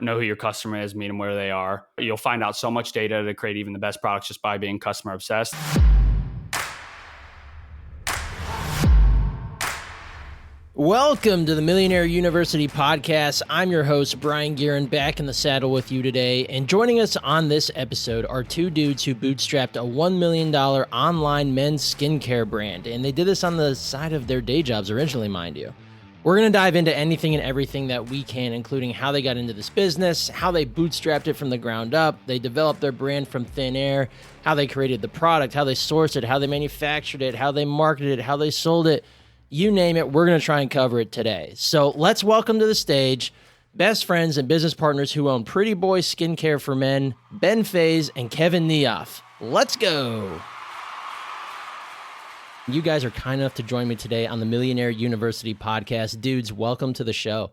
Know who your customer is, meet them where they are. You'll find out so much data to create even the best products just by being customer obsessed. Welcome to the Millionaire University podcast. I'm your host, Brien Gearin, back in the saddle with you today. And joining us on this episode are two dudes who bootstrapped a $1 million online men's skincare brand. And they did this on the side of their day jobs originally, mind you. We're going to dive into anything and everything that we can, including how they got into this business, how they bootstrapped it from the ground up, they developed their brand from thin air, how they created the product, how they sourced it, how they manufactured it, how they marketed it, how they sold it. You name it, we're going to try and cover it today. So let's welcome to the stage best friends and business partners who own PrettyBoy Skincare for Men, Feys and Kevin Niehoff. Let's go. You guys are kind enough to join me today on the Millionaire University podcast. Dudes, welcome to the show.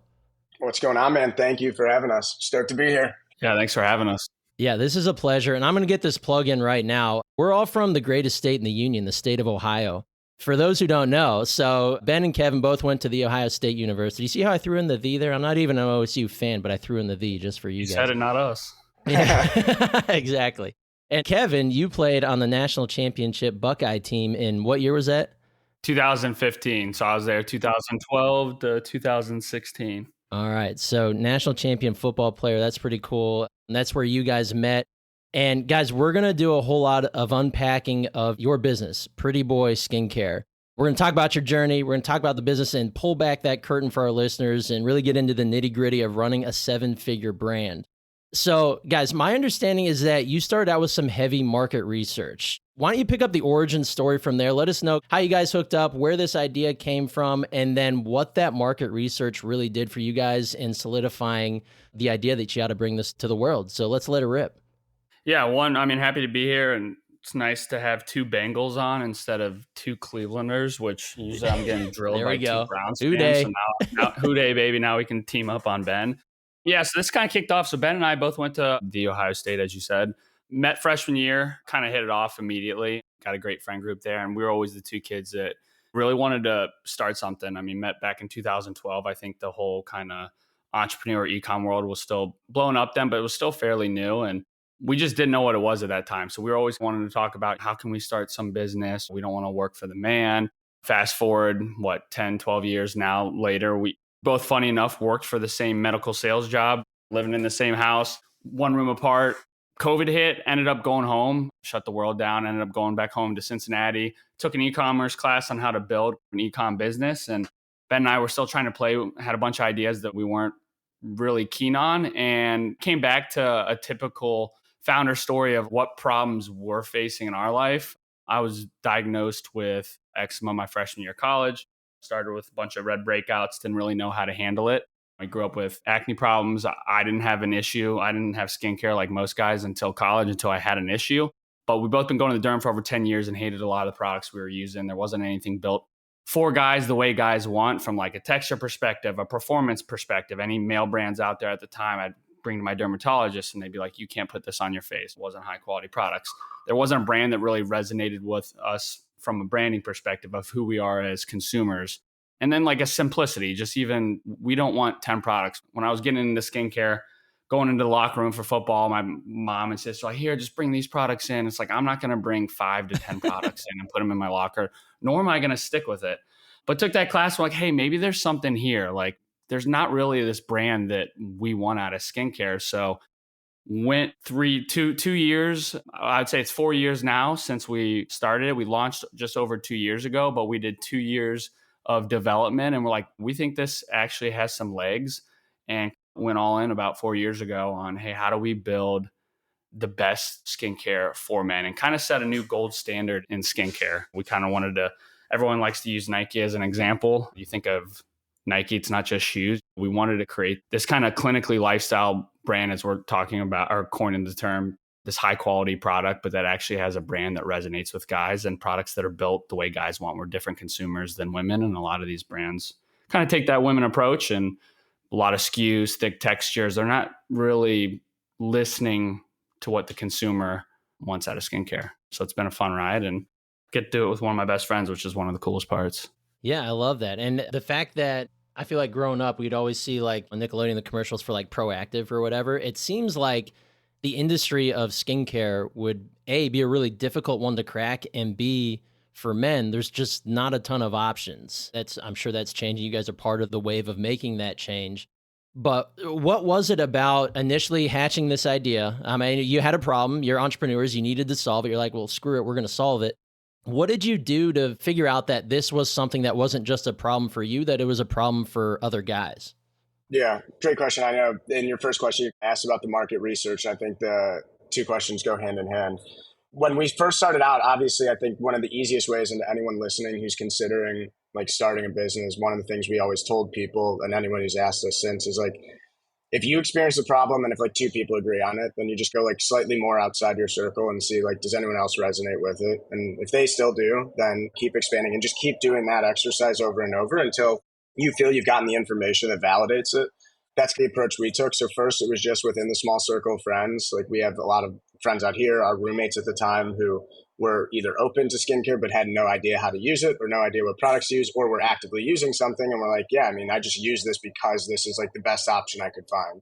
What's going on, man? Thank you for having us. Stoked to be here. Yeah, thanks for having us. Yeah, this is a pleasure. And I'm going to get this plug in right now. We're all from the greatest state in the union, the state of Ohio. For those who don't know, so Ben and Kevin both went to the Ohio State University. See how I threw in the "the" there? I'm not even an OSU fan, but I threw in the "the" just for you guys. You said it, not us. Yeah, exactly. And Kevin, you played on the national championship Buckeye team in what year was that? 2015. So I was there 2012 to 2016. All right. So national champion football player. That's pretty cool. And that's where you guys met. And guys, we're going to do a whole lot of unpacking of your business, PrettyBoy Skincare. We're going to talk about your journey. We're going to talk about the business and pull back that curtain for our listeners and really get into the nitty-gritty of running a 7-figure brand. So guys, my understanding is that you started out with some heavy market research. Why don't you pick up the origin story from there? Let us know how you guys hooked up, where this idea came from, and then what that market research really did for you guys in solidifying the idea that you had to bring this to the world. So let's let it rip. Yeah, happy to be here, and it's nice to have two Bengals on instead of two Clevelanders, which usually I'm getting drilled by two Browns fans. So now Houday, baby, now we can team up on Ben. Yeah, so this kind of kicked off. So Ben and I both went to the Ohio State, as you said. Met freshman year, kind of hit it off immediately. Got a great friend group there, and we were always the two kids that really wanted to start something. Met back in 2012. I think the whole kind of entrepreneur e-com world was still blowing up then, but it was still fairly new, and we just didn't know what it was at that time. So we were always wanting to talk about how can we start some business? We don't want to work for the man. Fast forward, 10, 12 years now later, we both, funny enough, worked for the same medical sales job, living in the same house, one room apart. COVID hit, ended up going home, shut the world down, ended up going back home to Cincinnati, took an e-commerce class on how to build an e-com business. And Ben and I were still trying to play, had a bunch of ideas that we weren't really keen on, and came back to a typical founder story of what problems we're facing in our life. I was diagnosed with eczema my freshman year of college, started with a bunch of red breakouts, didn't really know how to handle it. I grew up with acne problems. I didn't have an issue. I didn't have skincare like most guys until college, until I had an issue. But we've both been going to the derm for over 10 years and hated a lot of the products we were using. There wasn't anything built for guys the way guys want, from like a texture perspective, a performance perspective. Any male brands out there at the time, I'd bring to my dermatologist and they'd be like, you can't put this on your face. It wasn't high quality products. There wasn't a brand that really resonated with us from a branding perspective of who we are as consumers. And then like a simplicity, just even, we don't want 10 products. When I was getting into skincare, going into the locker room for football, my mom and sister like, here, just bring these products in. It's like, I'm not going to bring 5 to 10 products in and put them in my locker, nor am I going to stick with it. But took that class, we're like, hey, maybe there's something here. Like, there's not really this brand that we want out of skincare. So went 2 years, I'd say it's 4 years now since we started it. We launched just over 2 years ago, but we did 2 years of development. And we're like, we think this actually has some legs, and went all in about 4 years ago on, hey, how do we build the best skincare for men, and kind of set a new gold standard in skincare. We kind of wanted to, everyone likes to use Nike as an example. You think of Nike, it's not just shoes. We wanted to create this kind of clinically lifestyle brand, as we're talking about, or coining the term, this high quality product, but that actually has a brand that resonates with guys, and products that are built the way guys want. We're different consumers than women. And a lot of these brands kind of take that women approach, and a lot of SKUs, thick textures. They're not really listening to what the consumer wants out of skincare. So it's been a fun ride, and get to do it with one of my best friends, which is one of the coolest parts. Yeah, I love that. And the fact that I feel like growing up, we'd always see like on Nickelodeon the commercials for like Proactive or whatever. It seems like the industry of skincare would A, be a really difficult one to crack, and B, for men, there's just not a ton of options. I'm sure that's changing. You guys are part of the wave of making that change. But what was it about initially hatching this idea? I mean, you had a problem, you're entrepreneurs, you needed to solve it. You're like, well, screw it, we're going to solve it. What did you do to figure out that this was something that wasn't just a problem for you, that it was a problem for other guys? Yeah, great question. I know in your first question, you asked about the market research. I think the two questions go hand in hand. When we first started out, obviously, I think one of the easiest ways, and anyone listening who's considering like starting a business, one of the things we always told people and anyone who's asked us since is like, if you experience a problem and if like two people agree on it, then you just go like slightly more outside your circle and see like, does anyone else resonate with it? And if they still do, then keep expanding and just keep doing that exercise over and over until you feel you've gotten the information that validates it. That's the approach we took. So first it was just within the small circle of friends. Like we have a lot of friends out here, our roommates at the time, who were either open to skincare but had no idea how to use it or no idea what products to use, or were actively using something and were like, yeah, I mean, I just use this because this is like the best option I could find.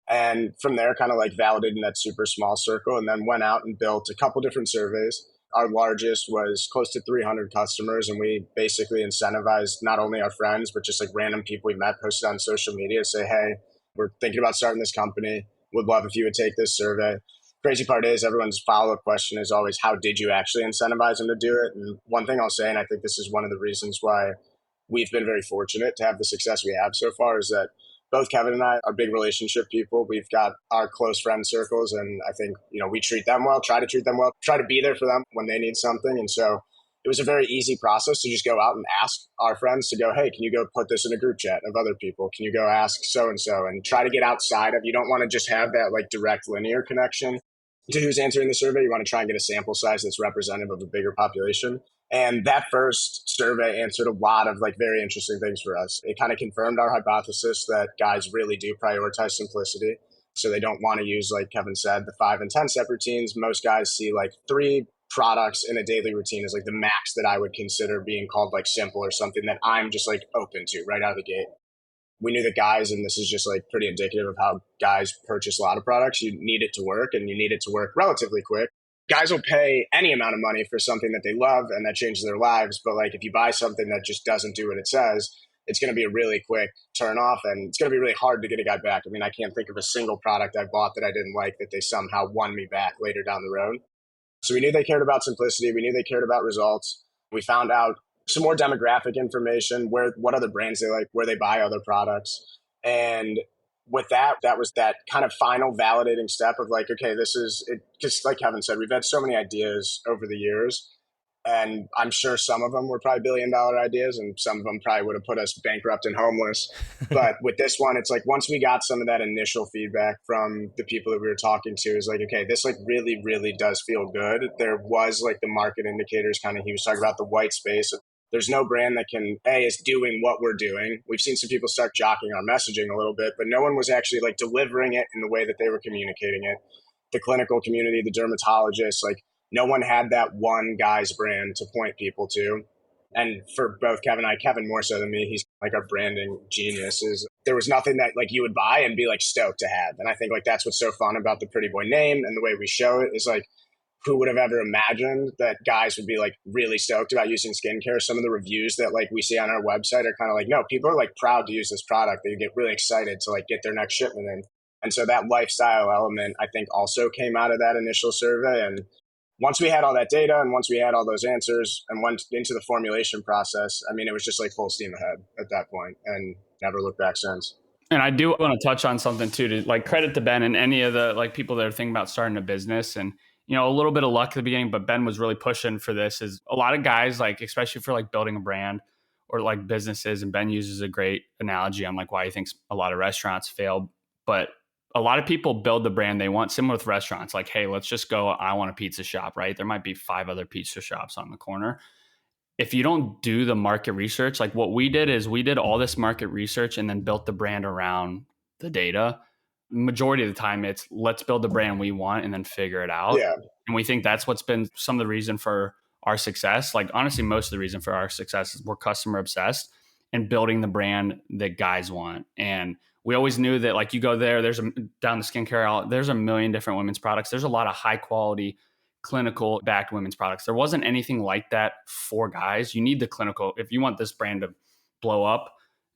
And from there, kind of like validated in that super small circle, and then went out and built a couple different surveys. Our largest was close to 300 customers, and we basically incentivized not only our friends, but just like random people we met, posted on social media, say, hey, we're thinking about starting this company. Would love if you would take this survey. Crazy part is everyone's follow-up question is always, how did you actually incentivize them to do it? And one thing I'll say, and I think this is one of the reasons why we've been very fortunate to have the success we have so far, is that both Kevin and I are big relationship people. We've got our close friend circles, and I think, we treat them well, try to treat them well, try to be there for them when they need something. And so it was a very easy process to just go out and ask our friends to go, hey, can you go put this in a group chat of other people? Can you go ask so-and-so? And try to get outside of, you don't want to just have that like direct linear connection to who's answering the survey. You want to try and get a sample size that's representative of a bigger population. And that first survey answered a lot of like very interesting things for us. It kind of confirmed our hypothesis that guys really do prioritize simplicity. So they don't want to use, like Kevin said, the 5 and 10 step routines. Most guys see like 3 products in a daily routine as like the max that I would consider being called like simple, or something that I'm just like open to right out of the gate. We knew that guys, and this is just like pretty indicative of how guys purchase a lot of products, you need it to work, and you need it to work relatively quick. Guys will pay any amount of money for something that they love and that changes their lives. But like if you buy something that just doesn't do what it says, it's going to be a really quick turn off, and it's going to be really hard to get a guy back. I mean, I can't think of a single product I bought that I didn't like that they somehow won me back later down the road. So we knew they cared about simplicity. We knew they cared about results. We found out some more demographic information, what other brands they like, where they buy other products. And with that was that kind of final validating step of like, okay, this is it. Just like Kevin said, we've had so many ideas over the years, and I'm sure some of them were probably $1 billion ideas, and some of them probably would have put us bankrupt and homeless. But with this one, it's like once we got some of that initial feedback from the people that we were talking to, is like, okay, this like really, really does feel good. There was like the market indicators, kind of, he was talking about the white space. There's no brand that is doing what we're doing. We've seen some people start jockeying our messaging a little bit, but no one was actually like delivering it in the way that they were communicating it. The clinical community, the dermatologists, like no one had that one guy's brand to point people to. And for both Kevin and I, Kevin more so than me, he's like our branding genius. Is there was nothing that like you would buy and be like stoked to have. And I think like that's what's so fun about the PrettyBoy name and the way we show it, is like, who would have ever imagined that guys would be like really stoked about using skincare? Some of the reviews that like we see on our website are kind of like, no, people are like proud to use this product. They get really excited to like get their next shipment in. And so that lifestyle element, I think, also came out of that initial survey. And once we had all that data and once we had all those answers and went into the formulation process, I mean, it was just like full steam ahead at that point and never looked back since. And I do want to touch on something too, to like credit to Ben and any of the like people that are thinking about starting a business. And a little bit of luck at the beginning, but Ben was really pushing for this. Is a lot of guys, like, especially for like building a brand or like businesses, and Ben uses a great analogy on like why he thinks a lot of restaurants fail. But a lot of people build the brand they want, similar with restaurants. Like, hey, let's just go, I want a pizza shop, right? There might be 5 other pizza shops on the corner. If you don't do the market research, like what we did is we did all this market research and then built the brand around the data. Majority of the time it's let's build the brand we want and then figure it out. Yeah. And we think that's what's been some of the reason for our success. Like honestly, most of the reason for our success is we're customer obsessed. and building the brand that guys want. And we always knew that, like, you go there, down the skincare aisle, there's a million different women's products. There's a lot of high quality clinical backed women's products. There wasn't anything like that for guys. You need the clinical, if you want this brand to blow up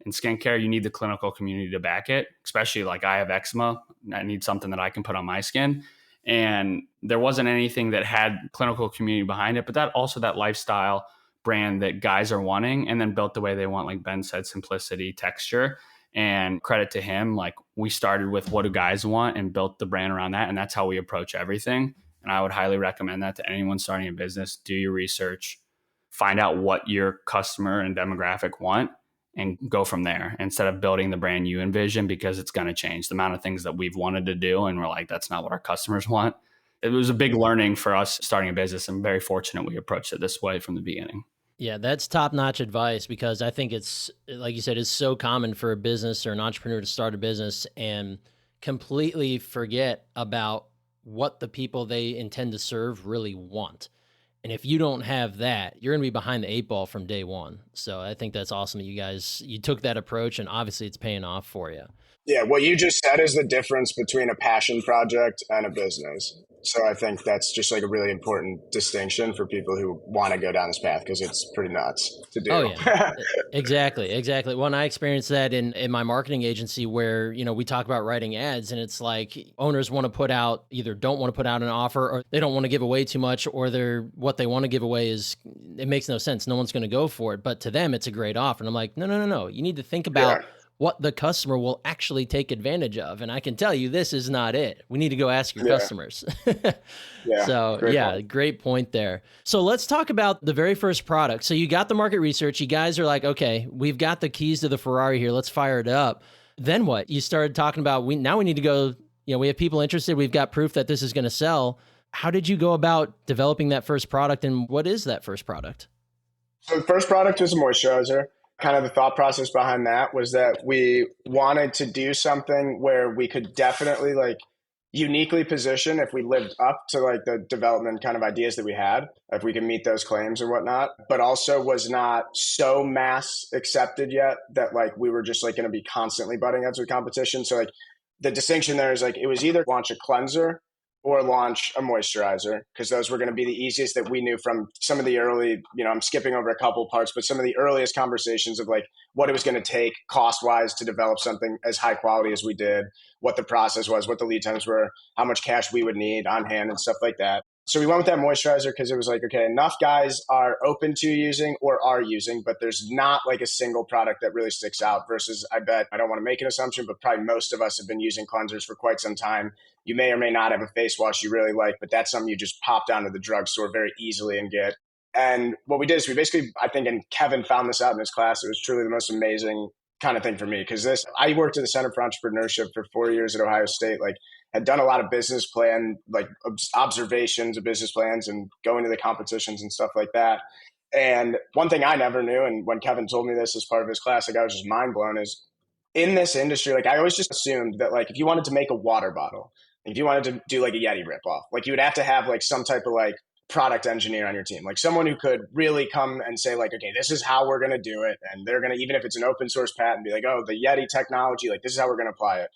in skincare, you need the clinical community to back it, especially like I have eczema. I need something that I can put on my skin. And there wasn't anything that had clinical community behind it, but that lifestyle brand that guys are wanting, and then built the way they want, like Ben said, simplicity, texture. And credit to him, like, we started with what do guys want and built the brand around that. And that's how we approach everything. And I would highly recommend that to anyone starting a business. Do your research, find out what your customer and demographic want, and go from there instead of building the brand you envision, because it's going to change. The amount of things that we've wanted to do and we're like, that's not what our customers want. It was a big learning for us starting a business. I'm very fortunate we approached it this way from the beginning. Yeah, that's top-notch advice, because I think it's, like you said, it's so common for a business or an entrepreneur to start a business and completely forget about what the people they intend to serve really want. And if you don't have that, you're going to be behind the 8 ball from day one. So I think that's awesome that you took that approach, and obviously it's paying off for you. Yeah, what you just said is the difference between a passion project and a business. So I think that's just like a really important distinction for people who want to go down this path, because it's pretty nuts to do. Oh yeah, exactly. When I experienced that in my marketing agency, where, we talk about writing ads, and it's like owners want to either don't want to put out an offer, or they don't want to give away too much, or what they want to give away it makes no sense. No one's going to go for it, but to them it's a great offer. And I'm like, no. You need to think about what the customer will actually take advantage of. And I can tell you, this is not it. We need to go ask your customers. Great point there. So let's talk about the very first product. So you got the market research. You guys are like, okay, we've got the keys to the Ferrari here. Let's fire it up. Then what? You started talking about, we need to go, we have people interested. We've got proof that this is going to sell. How did you go about developing that first product, and what is that first product? So the first product was a moisturizer. Kind of the thought process behind that was that we wanted to do something where we could definitely like uniquely position, if we lived up to like the development kind of ideas that we had, if we can meet those claims or whatnot, but also was not so mass accepted yet that like we were just like going to be constantly butting heads with competition. So like the distinction there is like, it was either launch a cleanser or launch a moisturizer, because those were going to be the easiest that we knew from some of the early, I'm skipping over a couple parts, but some of the earliest conversations of like what it was going to take cost-wise to develop something as high quality as we did, what the process was, what the lead times were, how much cash we would need on hand and stuff like that. So we went with that moisturizer because it was like, okay, enough guys are open to using or are using, but there's not like a single product that really sticks out versus, I don't want to make an assumption, but probably most of us have been using cleansers for quite some time. You may or may not have a face wash you really like, but that's something you just pop down to the drugstore very easily and get. And what we did is we basically, I think, and Kevin found this out in his class, it was truly the most amazing kind of thing for me, because I worked at the Center for Entrepreneurship for 4 years at Ohio State, like had done a lot of business plan, like observations of business plans and going to the competitions and stuff like that. And one thing I never knew, and when Kevin told me this as part of his class, like I was just mind blown, is in this industry, like I always just assumed that like if you wanted to make a water bottle, if you wanted to do like a Yeti ripoff, like you would have to have like some type of like product engineer on your team, like someone who could really come and say like, okay, this is how we're going to do it. And they're going to, even if it's an open source patent, be like, oh, the Yeti technology, like this is how we're going to apply it.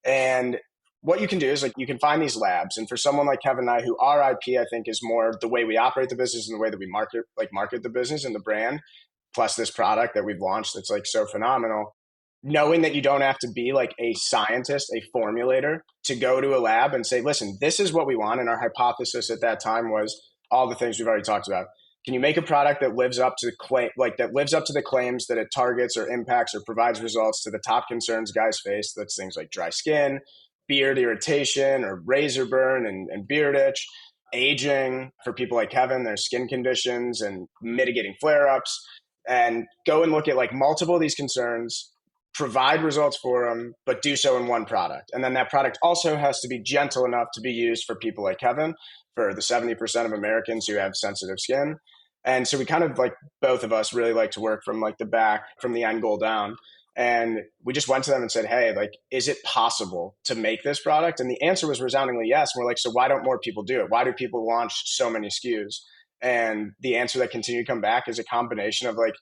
And what you can do is like, you can find these labs. And for someone like Kevin and I, who our IP, I think is more the way we operate the business and the way that we market the business and the brand, plus this product that we've launched that's like so phenomenal. Knowing that you don't have to be like a scientist, a formulator, to go to a lab and say, listen, this is what we want. And our hypothesis at that time was all the things we've already talked about. Can you make a product that lives up to the claims that it targets or impacts or provides results to the top concerns guys face? That's things like dry skin, beard irritation or razor burn and beard itch, aging for people like Kevin, their skin conditions and mitigating flare-ups, and go and look at like multiple of these concerns, provide results for them, but do so in one product. And then that product also has to be gentle enough to be used for people like Kevin, for the 70% of Americans who have sensitive skin. And so we kind of like, both of us really like to work from like the back, from the end goal down. And we just went to them and said, hey, like, is it possible to make this product? And the answer was resoundingly yes. And we're like, so why don't more people do it? Why do people launch so many SKUs? And the answer that continued to come back is a combination of like,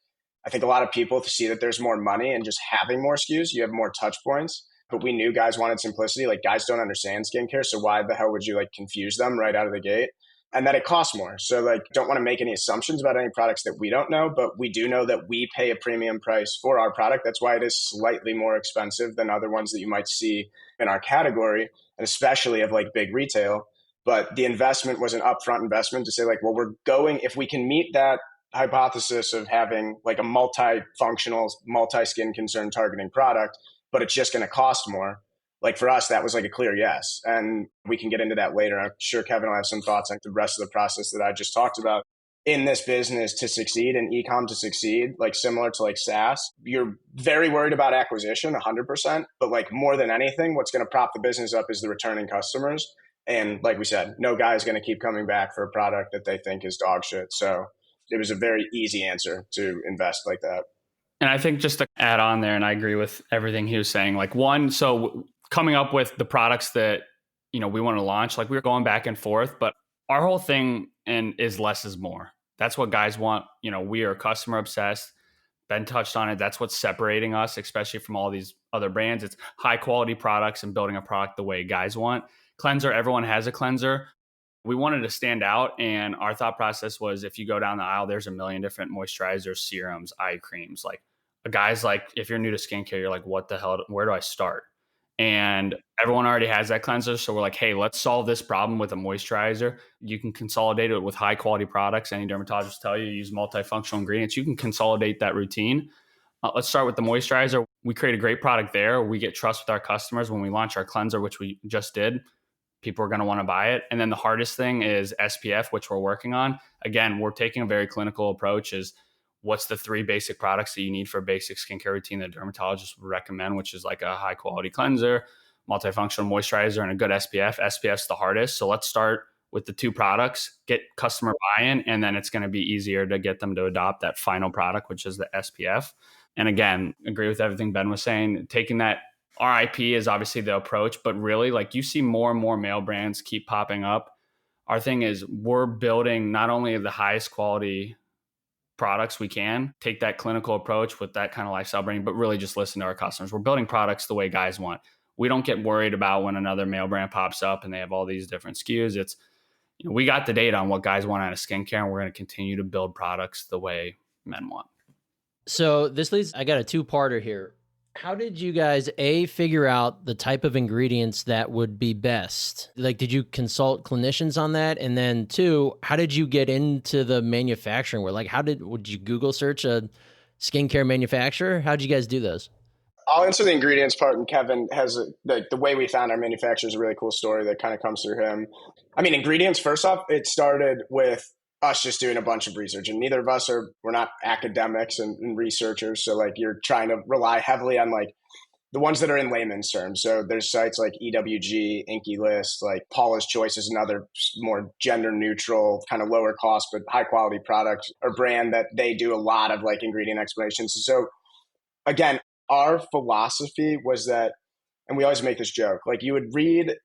I think a lot of people see that there's more money in just having more SKUs. You have more touch points. But we knew guys wanted simplicity. Like, guys don't understand skincare. So why the hell would you like confuse them right out of the gate? And that it costs more. So like, don't want to make any assumptions about any products that we don't know, but we do know that we pay a premium price for our product. That's why it is slightly more expensive than other ones that you might see in our category, and especially of like big retail. But the investment was an upfront investment to say like, well, we're going, if we can meet that hypothesis of having like a multifunctional, multi-skin concern targeting product, but it's just going to cost more. Like for us, that was like a clear yes. And we can get into that later. I'm sure Kevin will have some thoughts on the rest of the process that I just talked about. In this business to succeed and ecom to succeed, like similar to like SaaS, you're very worried about acquisition 100%. But like more than anything, what's going to prop the business up is the returning customers. And like we said, no guy is going to keep coming back for a product that they think is dog shit. So it was a very easy answer to invest like that. And I think just to add on there, and I agree with everything he was saying, like one, so coming up with the products that, we want to launch, like we were going back and forth, but our whole thing is less is more. That's what guys want. We are customer obsessed. Ben touched on it. That's what's separating us, especially from all these other brands. It's high quality products and building a product the way guys want. Cleanser, everyone has a cleanser. We wanted to stand out, and our thought process was, if you go down the aisle, there's a million different moisturizers, serums, eye creams. Like, a guy's like, if you're new to skincare, you're like, what the hell, where do I start? And everyone already has that cleanser. So we're like, hey, let's solve this problem with a moisturizer. You can consolidate it with high quality products. Any dermatologist tell you use multifunctional ingredients. You can consolidate that routine. Let's start with the moisturizer. We create a great product there. We get trust with our customers. When we launch our cleanser, which we just did, people are going to want to buy it. And then the hardest thing is SPF, which we're working on. Again, we're taking a very clinical approach. Is what's the 3 basic products that you need for a basic skincare routine that dermatologists would recommend, which is like a high quality cleanser, multifunctional moisturizer, and a good SPF. SPF's the hardest. So let's start with the 2 products, get customer buy-in, and then it's going to be easier to get them to adopt that final product, which is the SPF. And again, agree with everything Ben was saying. Taking that RIP is obviously the approach, but really, like, you see more and more male brands keep popping up. Our thing is we're building not only the highest quality products we can, take that clinical approach with that kind of lifestyle branding, but really just listen to our customers. We're building products the way guys want. We don't get worried about when another male brand pops up and they have all these different SKUs. It's, we got the data on what guys want out of skincare, and we're going to continue to build products the way men want. So this leads, I got a 2-parter here. How did you guys, figure out the type of ingredients that would be best? Like, did you consult clinicians on that? And then 2, how did you get into the manufacturing world? Like, would you Google search a skincare manufacturer? How did you guys do those? I'll answer the ingredients part, and Kevin has the way we found our manufacturer is a really cool story that kind of comes through him. I mean, ingredients, first off, it started with us just doing a bunch of research, and neither of us we're not academics and researchers. So like, you're trying to rely heavily on like the ones that are in layman's terms. So there's sites like EWG, Inky List, like Paula's Choice is another more gender neutral, kind of lower cost, but high quality product or brand that they do a lot of like ingredient explanations. So again, our philosophy was that, and we always make this joke, like you would read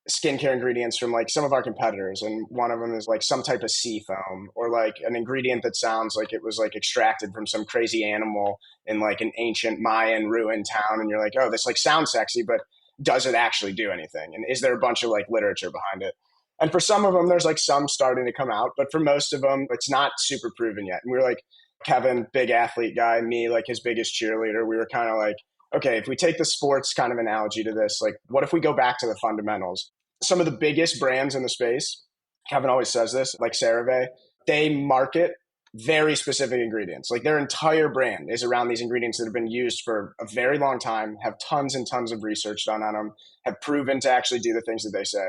skincare ingredients from like some of our competitors, and one of them is like some type of sea foam, or like an ingredient that sounds like it was like extracted from some crazy animal in like an ancient Mayan ruined town, and you're like, oh, this like sounds sexy, but does it actually do anything? And is there a bunch of like literature behind it? And for some of them, there's like some starting to come out, but for most of them, it's not super proven yet. And we were like, Kevin, big athlete guy, me, like his biggest cheerleader, we were kind of like, okay, if we take the sports kind of analogy to this, like what if we go back to the fundamentals? Some of the biggest brands in the space, Kevin always says this, like CeraVe, they market very specific ingredients. Like their entire brand is around these ingredients that have been used for a very long time, have tons and tons of research done on them, have proven to actually do the things that they say.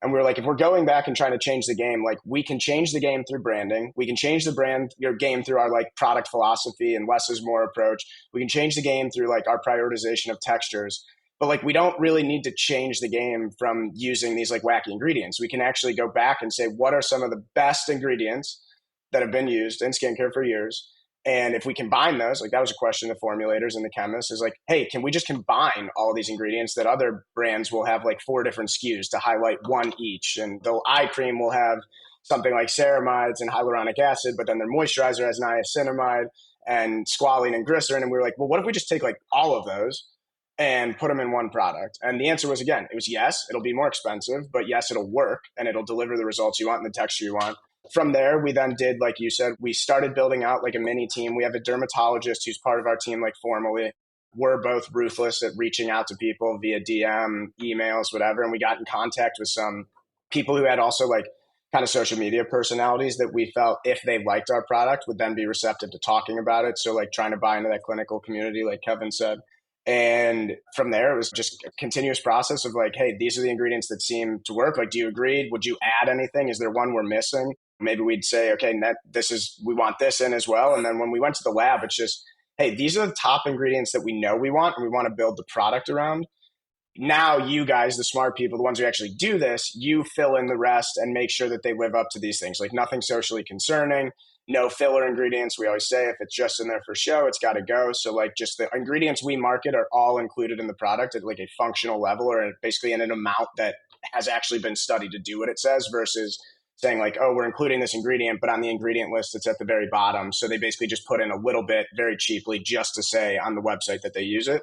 And we were like, if we're going back and trying to change the game, like we can change the game through branding. We can change the game through our like product philosophy and less is more approach. We can change the game through like our prioritization of textures. But like, we don't really need to change the game from using these like wacky ingredients. We can actually go back and say, what are some of the best ingredients that have been used in skincare for years? And if we combine those, like that was a question to formulators and the chemists, is like, hey, can we just combine all these ingredients that other brands will have like 4 different SKUs to highlight one each? And the eye cream will have something like ceramides and hyaluronic acid, but then their moisturizer has niacinamide. and squalene and glycerin. And we were like, well, what if we just take like all of those and put them in one product? And the answer was, again, it was yes, it'll be more expensive, but yes, it'll work and it'll deliver the results you want and the texture you want. From there, we then did, like you said, we started building out like a mini team. We have a dermatologist who's part of our team, like formally. We're both ruthless at reaching out to people via DM, emails, whatever. And we got in contact with some people who had also like kind of social media personalities that we felt if they liked our product would then be receptive to talking about it. So like trying to buy into that clinical community, like Kevin said. And from there, it was just a continuous process of like, hey, these are the ingredients that seem to work. Like, do you agree? Would you add anything? Is there one we're missing? Maybe we'd say, okay, we want this in as well. And then when we went to the lab, it's just, hey, these are the top ingredients that we know we want and we want to build the product around. Now you guys, the smart people, the ones who actually do this, you fill in the rest and make sure that they live up to these things. Like nothing socially concerning, no filler ingredients. We always say if it's just in there for show, it's got to go. So like just the ingredients we market are all included in the product at like a functional level or basically in an amount that has actually been studied to do what it says versus saying like, oh, we're including this ingredient, but on the ingredient list, it's at the very bottom. So they basically just put in a little bit very cheaply just to say on the website that they use it.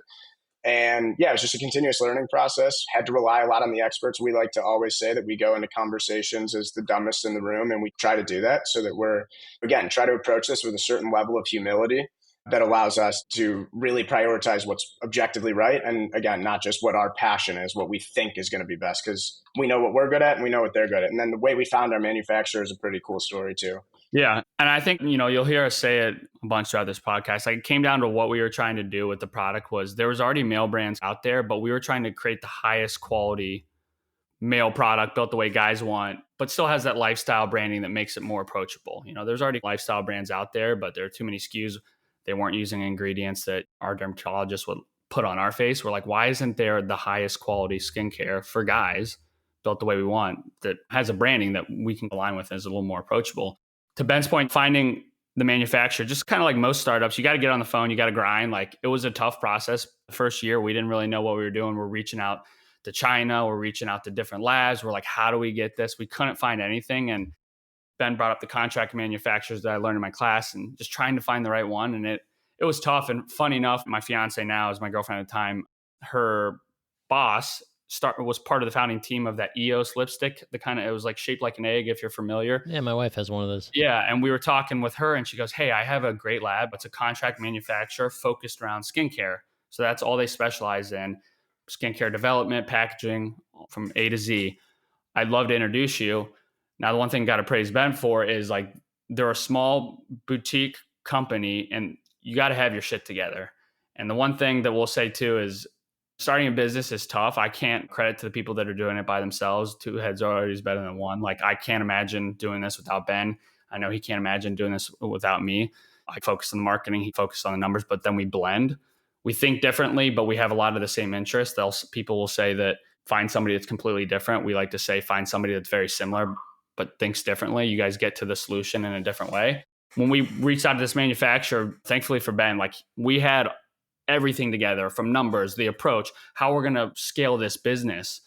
And yeah, it was just a continuous learning process. Had to rely a lot on the experts. We like to always say that we go into conversations as the dumbest in the room, and we try to do that so that we're, again, try to approach this with a certain level of humility that allows us to really prioritize what's objectively right. And again, not just what our passion is, what we think is going to be best, because we know what we're good at and we know what they're good at. And then the way we found our manufacturer is a pretty cool story too. Yeah. And I think, you'll hear us say it a bunch throughout this podcast. Like it came down to what we were trying to do with the product was there was already male brands out there, but we were trying to create the highest quality male product built the way guys want, but still has that lifestyle branding that makes it more approachable. There's already lifestyle brands out there, but there are too many SKUs. They weren't using ingredients that our dermatologist would put on our face. We're like, why isn't there the highest quality skincare for guys built the way we want that has a branding that we can align with and is a little more approachable? To Ben's point, finding the manufacturer, just kind of like most startups, you got to get on the phone, you got to grind. Like it was a tough process. The first year, we didn't really know what we were doing. We're reaching out to China, we're reaching out to different labs. We're like, how do we get this? We couldn't find anything. And Ben brought up the contract manufacturers that I learned in my class and just trying to find the right one. And it was tough. And funny enough, my fiance now is my girlfriend at the time. Her boss was part of the founding team of that EOS lipstick. It was like shaped like an egg, if you're familiar. Yeah, my wife has one of those. Yeah. And we were talking with her and she goes, hey, I have a great lab. It's a contract manufacturer focused around skincare. So that's all they specialize in. Skincare development, packaging from A to Z. I'd love to introduce you. Now, the one thing I got to praise Ben for is like they're a small boutique company and you got to have your shit together. And the one thing that we'll say too is starting a business is tough. I can't credit to the people that are doing it by themselves. Two heads already is better than one. Like I can't imagine doing this without Ben. I know he can't imagine doing this without me. I focus on the marketing, he focused on the numbers, but then we blend. We think differently, but we have a lot of the same interests. People will say that find somebody that's completely different. We like to say find somebody that's very similar, but thinks differently. You guys get to the solution in a different way. When we reached out to this manufacturer, thankfully for Ben, like we had everything together from numbers, the approach, how we're going to scale this business.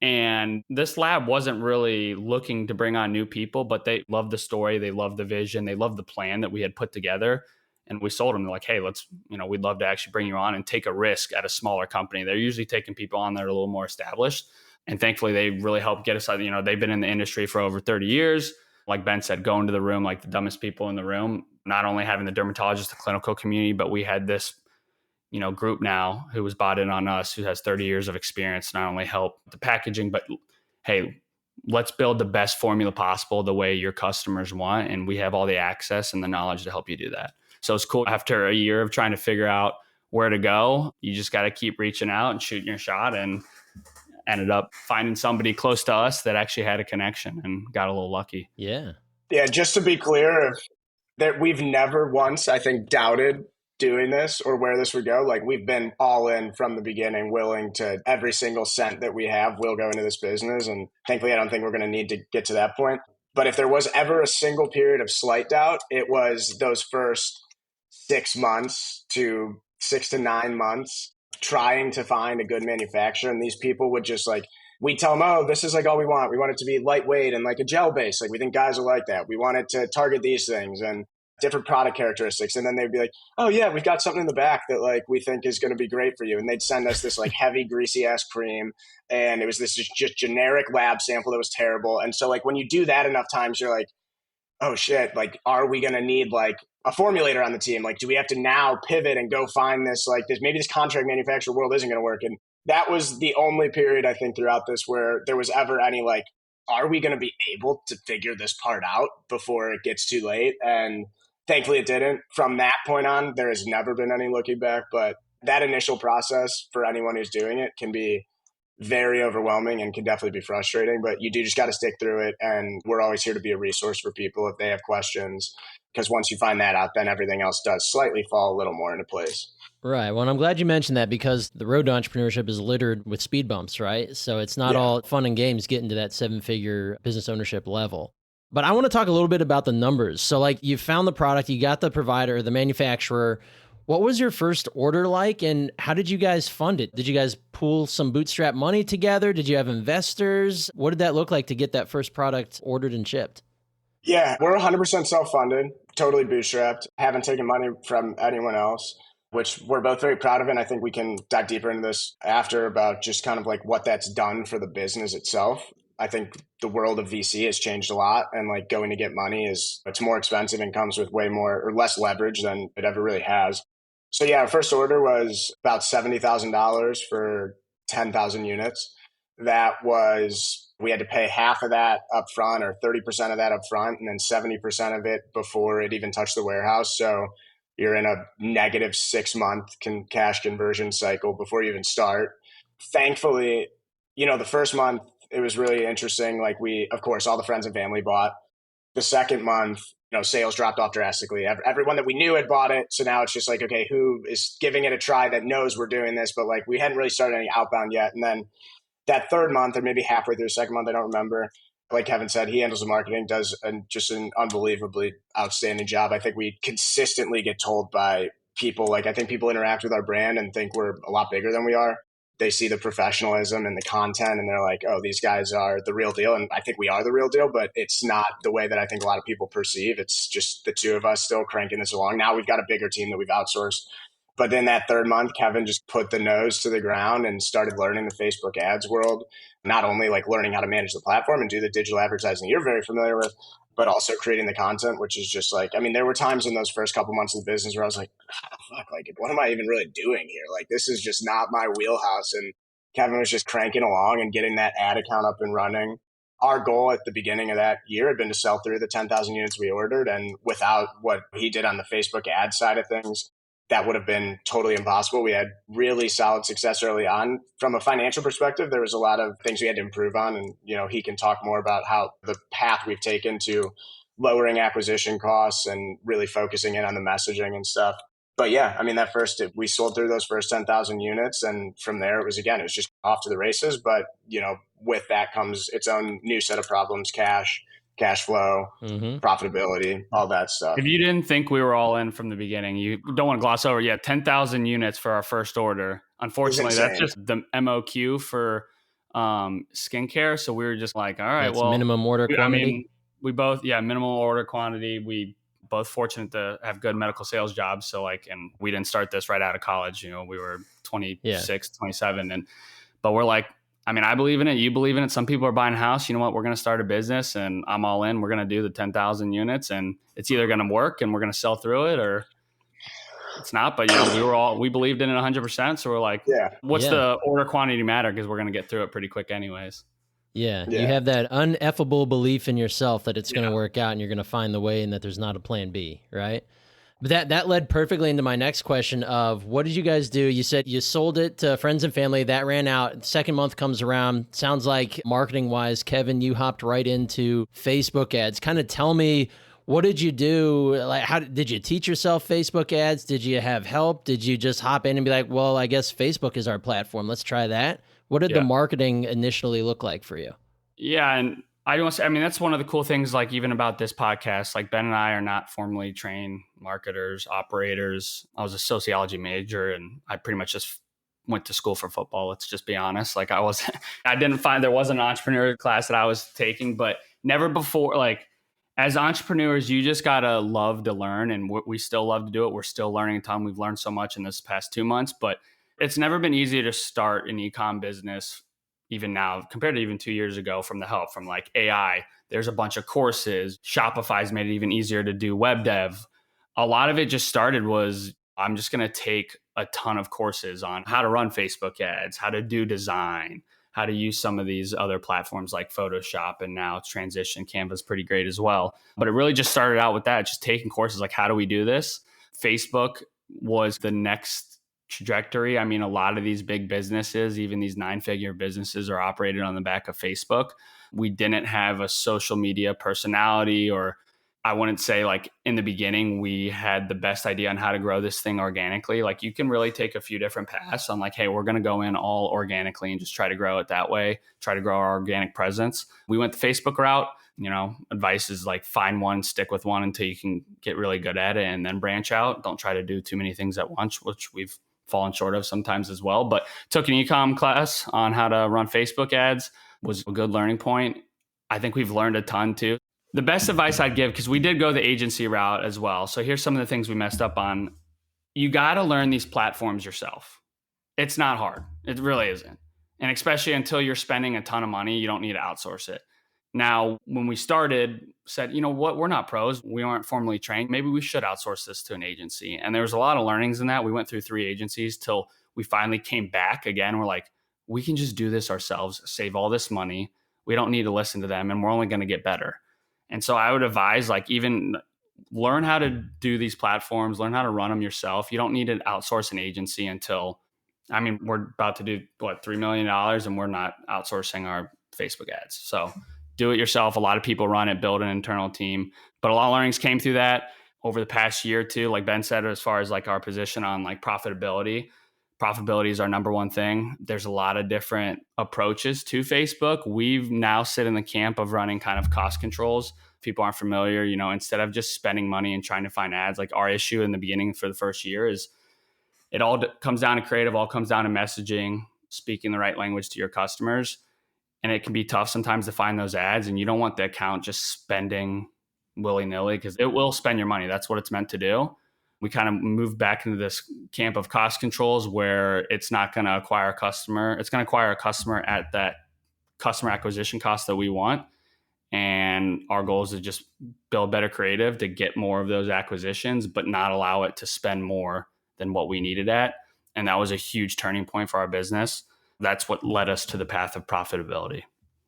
And this lab wasn't really looking to bring on new people, but they loved the story. They loved the vision. They loved the plan that we had put together. And we sold them. They're like, hey, we'd love to actually bring you on and take a risk at a smaller company. They're usually taking people on that are a little more established. And thankfully, they really helped get us, they've been in the industry for over 30 years. Like Ben said, go into the room like the dumbest people in the room, not only having the dermatologist, the clinical community, but we had this, group now who was bought in on us, who has 30 years of experience, not only help the packaging, but hey, let's build the best formula possible the way your customers want. And we have all the access and the knowledge to help you do that. So it's cool. After a year of trying to figure out where to go, you just got to keep reaching out and shooting your shot, and ended up finding somebody close to us that actually had a connection and got a little lucky. Yeah. Yeah. Just to be clear, that we've never once, I think, doubted doing this or where this would go. Like we've been all in from the beginning, willing to every single cent that we have will go into this business. And thankfully, I don't think we're going to need to get to that point. But if there was ever a single period of slight doubt, it was those first 6 months to 6 to 9 months trying to find a good manufacturer. And these people would just we tell them, oh, this is like all we want. We want it to be lightweight and like a gel base. Like we think guys are like that. We want it to target these things. And different product characteristics. And then they'd be like, oh yeah, we've got something in the back that like we think is going to be great for you. And they'd send us this like heavy, greasy ass cream. And it was this just generic lab sample that was terrible. And so like when you do that enough times, you're like, oh shit, like, are we going to need like a formulator on the team? Like, do we have to now pivot and go find this, like this, maybe this contract manufacturer world isn't going to work. And that was the only period I think throughout this where there was ever any like, are we going to be able to figure this part out before it gets too late? And thankfully it didn't. From that point on, there has never been any looking back, but that initial process for anyone who's doing it can be very overwhelming and can definitely be frustrating, but you do just got to stick through it. And we're always here to be a resource for people if they have questions, because once you find that out, then everything else does slightly fall a little more into place. Right. Well, I'm glad you mentioned that because the road to entrepreneurship is littered with speed bumps, right? So it's not all fun and games getting to that 7-figure business ownership level. But I want to talk a little bit about the numbers. So like you found the product, you got the provider, the manufacturer. What was your first order like and how did you guys fund it? Did you guys pool some bootstrap money together? Did you have investors? What did that look like to get that first product ordered and shipped? Yeah, we're 100% self-funded, totally bootstrapped, haven't taken money from anyone else, which we're both very proud of. And I think we can dive deeper into this after about just kind of like what that's done for the business itself. I think the world of VC has changed a lot, and like going to get money it's more expensive and comes with way more or less leverage than it ever really has. So yeah, our first order was about $70,000 for 10,000 units. That was, we had to pay half of that up front or 30% of that up front and then 70% of it before it even touched the warehouse. So you're in a negative 6-month cash conversion cycle before you even start. Thankfully, the first month, it was really interesting. Like of course, all the friends and family bought. The second month, sales dropped off drastically. Everyone that we knew had bought it. So now it's just like, okay, who is giving it a try that knows we're doing this? But like we hadn't really started any outbound yet. And then that third month or maybe halfway through the second month, I don't remember. Like Kevin said, he handles the marketing, does just an unbelievably outstanding job. I think we consistently get told by people, like I think people interact with our brand and think we're a lot bigger than we are. They see the professionalism and the content and they're like, oh, these guys are the real deal. And I think we are the real deal, but it's not the way that I think a lot of people perceive. It's just the two of us still cranking this along. Now we've got a bigger team that we've outsourced. But then that third month, Kevin just put the nose to the ground and started learning the Facebook ads world, not only like learning how to manage the platform and do the digital advertising you're very familiar with, but also creating the content, which is just like, I mean, there were times in those first couple months of the business where I was like, fuck, like, what am I even really doing here? Like, this is just not my wheelhouse. And Kevin was just cranking along and getting that ad account up and running. Our goal at the beginning of that year had been to sell through the 10,000 units we ordered. And without what he did on the Facebook ad side of things, that would have been totally impossible. We had really solid success early on. From a financial perspective, there was a lot of things we had to improve on. And, he can talk more about how the path we've taken to lowering acquisition costs and really focusing in on the messaging and stuff. But yeah, I mean, we sold through those first 10,000 units. And from there, it was just off to the races. But, with that comes its own new set of problems, cash flow, profitability, all that stuff. If you didn't think we were all in from the beginning, you don't want to gloss over. Yeah, 10,000 units for our first order. Unfortunately, that's just the MOQ for skincare. So we were just like, all right, that's minimum order quantity. I mean, we both, minimum order quantity. We both fortunate to have good medical sales jobs. So and we didn't start this right out of college. We were 26, 27. But we're like, I mean, I believe in it. You believe in it. Some people are buying a house. You know what? We're going to start a business and I'm all in. We're going to do the 10,000 units and it's either going to work and we're going to sell through it or it's not. But, we believed in it 100%. So we're like, what's the order quantity matter? Because we're going to get through it pretty quick anyways. Yeah. You have that uneffable belief in yourself that it's going to work out and you're going to find the way and that there's not a plan B, right? But that led perfectly into my next question of what did you guys do? You said you sold it to friends and family. That ran out. Second month comes around. Sounds like marketing-wise, Kevin, you hopped right into Facebook ads. Kind of tell me, what did you do? Like, how did you teach yourself Facebook ads? Did you have help? Did you just hop in and be like, well, I guess Facebook is our platform. Let's try that. What did the marketing initially look like for you? Yeah, and that's one of the cool things, like even about this podcast, like Ben and I are not formally trained marketers, operators. I was a sociology major and I pretty much just went to school for football. Let's just be honest. Like I didn't find there was an entrepreneur class that I was taking, but never before, like As entrepreneurs, you just got to love to learn, and we still love to do it. We're still learning a ton. We've learned so much in this past 2 months, but it's never been easier to start an e-com business, even now, compared to even 2 years ago, from the help from like AI. There's a bunch of courses. Shopify's made it even easier to do web dev. A lot of it just started was, I'm just going to take a ton of courses on how to run Facebook ads, how to do design, how to use some of these other platforms like Photoshop, and now Transition. Canva's pretty great as well. But it really just started out with that, just taking courses like, how do we do this? Facebook was the next trajectory. I mean, a lot of these big businesses, even these 9-figure businesses, are operated on the back of Facebook. We didn't have a social media personality, or I wouldn't say like in the beginning, we had the best idea on how to grow this thing organically. Like you can really take a few different paths on like, hey, we're going to go in all organically and just try to grow it that way, try to grow our organic presence. We went the Facebook route. Advice is like find one, stick with one until you can get really good at it, and then branch out. Don't try to do too many things at once, which we've fallen short of sometimes as well. But took an ecom class on how to run Facebook ads, was a good learning point. I think we've learned a ton too. The best advice I'd give, because we did go the agency route as well. So here's some of the things we messed up on. You got to learn these platforms yourself. It's not hard. It really isn't. And especially until you're spending a ton of money, you don't need to outsource it. Now, when we started, said, you know what, we're not pros. We aren't formally trained. Maybe we should outsource this to an agency. And there was a lot of learnings in that. We went through 3 agencies till we finally came back again. We're like, we can just do this ourselves, save all this money. We don't need to listen to them, and we're only going to get better. And so I would advise, like, even learn how to do these platforms, learn how to run them yourself. You don't need to outsource an agency until, we're about to do $3 million, and we're not outsourcing our Facebook ads. So do it yourself. A lot of people run it, build an internal team, but a lot of learnings came through that over the past year too. Like Ben said, as far as like our position on like profitability is our number one thing. There's a lot of different approaches to Facebook. We've now sit in the camp of running kind of cost controls. If people aren't familiar, instead of just spending money and trying to find ads, like our issue in the beginning for the first year is it all comes down to creative, all comes down to messaging, speaking the right language to your customers. And it can be tough sometimes to find those ads, and you don't want the account just spending willy-nilly, because it will spend your money. That's what it's meant to do. We kind of moved back into this camp of cost controls where it's not going to acquire a customer. It's going to acquire a customer at that customer acquisition cost that we want. And our goal is to just build better creative to get more of those acquisitions, but not allow it to spend more than what we needed at. And that was a huge turning point for our business. That's what led us to the path of profitability.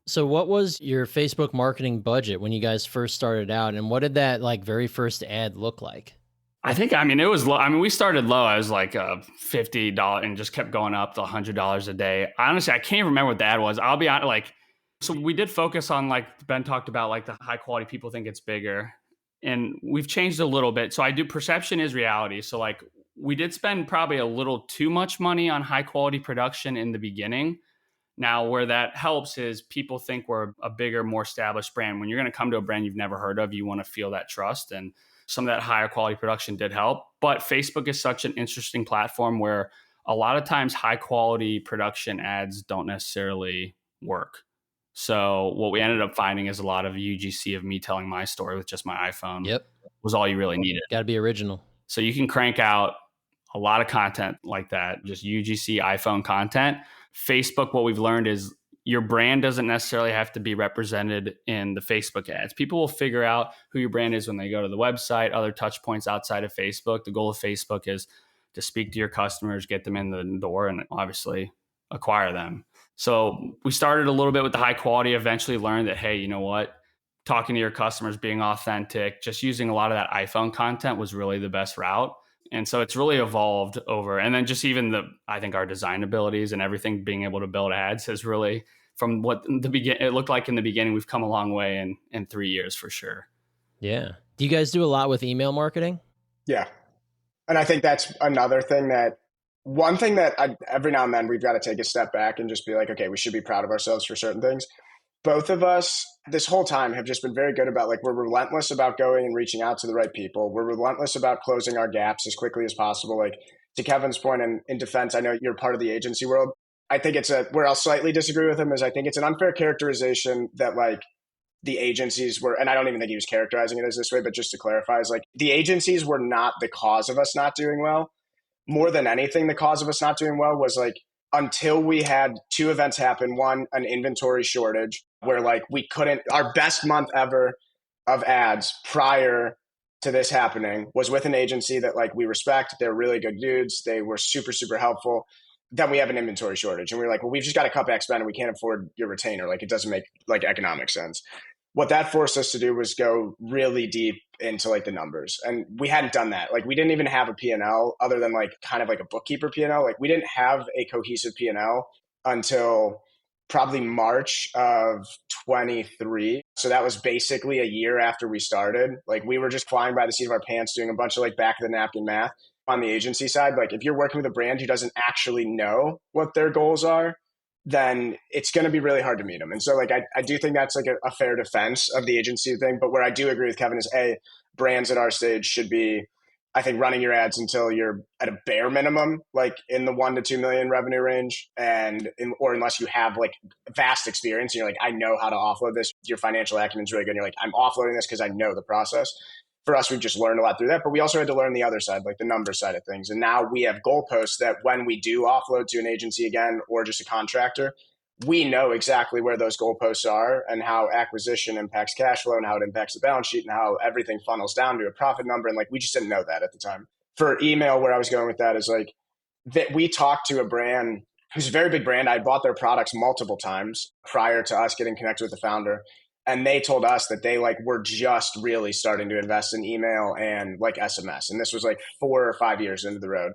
So what was your Facebook marketing budget when you guys first started out? And what did that like very first ad look like? I think, it was low. We started low. I was like $50 and just kept going up to $100 a day. Honestly, I can't remember what the ad was. I'll be honest, so we did focus on, like Ben talked about, like the high quality people think it's bigger. And we've changed a little bit. So perception is reality. So like we did spend probably a little too much money on high quality production in the beginning. Now, where that helps is people think we're a bigger, more established brand. When you're going to come to a brand you've never heard of, you want to feel that trust. And some of that higher quality production did help. But Facebook is such an interesting platform where a lot of times high quality production ads don't necessarily work. So what we ended up finding is a lot of UGC of me telling my story with just my iPhone was all you really needed. Got to be original. So you can crank out a lot of content like that, just UGC iPhone content. Facebook, what we've learned is your brand doesn't necessarily have to be represented in the Facebook ads. People will figure out who your brand is when they go to the website, other touch points outside of Facebook. The goal of Facebook is to speak to your customers, get them in the door, and obviously acquire them. So we started a little bit with the high quality, eventually learned that, hey, you know what? Talking to your customers, being authentic, just using a lot of that iPhone content was really the best route. And so it's really evolved over. And then just even I think our design abilities and everything, being able to build ads has really, from what it looked like in the beginning, we've come a long way in 3 years for sure. Yeah. Do you guys do a lot with email marketing? Yeah. And I think that's another thing one thing that every now and then we've got to take a step back and just be like, okay, we should be proud of ourselves for certain things. Both of us this whole time have just been very good about, like, we're relentless about going and reaching out to the right people. We're relentless about closing our gaps as quickly as possible. Like, to Kevin's point, and in defense, I know you're part of the agency world. I think where I'll slightly disagree with him is I think it's an unfair characterization that, like, the agencies were, and I don't even think he was characterizing it as this way, but just to clarify, is like the agencies were not the cause of us not doing well. More than anything, the cause of us not doing well was like until we had two events happen. One, an inventory shortage where like we couldn't, our best month ever of ads prior to this happening was with an agency that like we respect. They're really good dudes. They were super, super helpful. Then we have an inventory shortage. And we're like, well, we've just got to cut back spend and we can't afford your retainer. Like it doesn't make like economic sense. What that forced us to do was go really deep into like the numbers. And we hadn't done that. Like we didn't even have a P&L other than like kind of like a bookkeeper P&L. Like we didn't have a cohesive P&L until probably March of 23. So that was basically a year after we started. Like we were just flying by the seat of our pants, doing a bunch of like back of the napkin math on the agency side. Like if you're working with a brand who doesn't actually know what their goals are, then it's going to be really hard to meet them. And so like, I do think that's like a fair defense of the agency thing. But where I do agree with Kevin is brands at our stage should be, I think, running your ads until you're at a bare minimum, like in the 1 to 2 million revenue range. Or unless you have like vast experience and you're like, I know how to offload this. Your financial acumen is really good. And you're like, I'm offloading this because I know the process. For us, we've just learned a lot through that, but we also had to learn the other side, like the number side of things. And now we have goalposts that when we do offload to an agency again, or just a contractor, we know exactly where those goalposts are and how acquisition impacts cash flow and how it impacts the balance sheet and how everything funnels down to a profit number. And like, we just didn't know that at the time. For email, where I was going with that is like that we talked to a brand who's a very big brand. I bought their products multiple times prior to us getting connected with the founder. And they told us that they like were just really starting to invest in email and like SMS. And this was like 4 or 5 years into the road.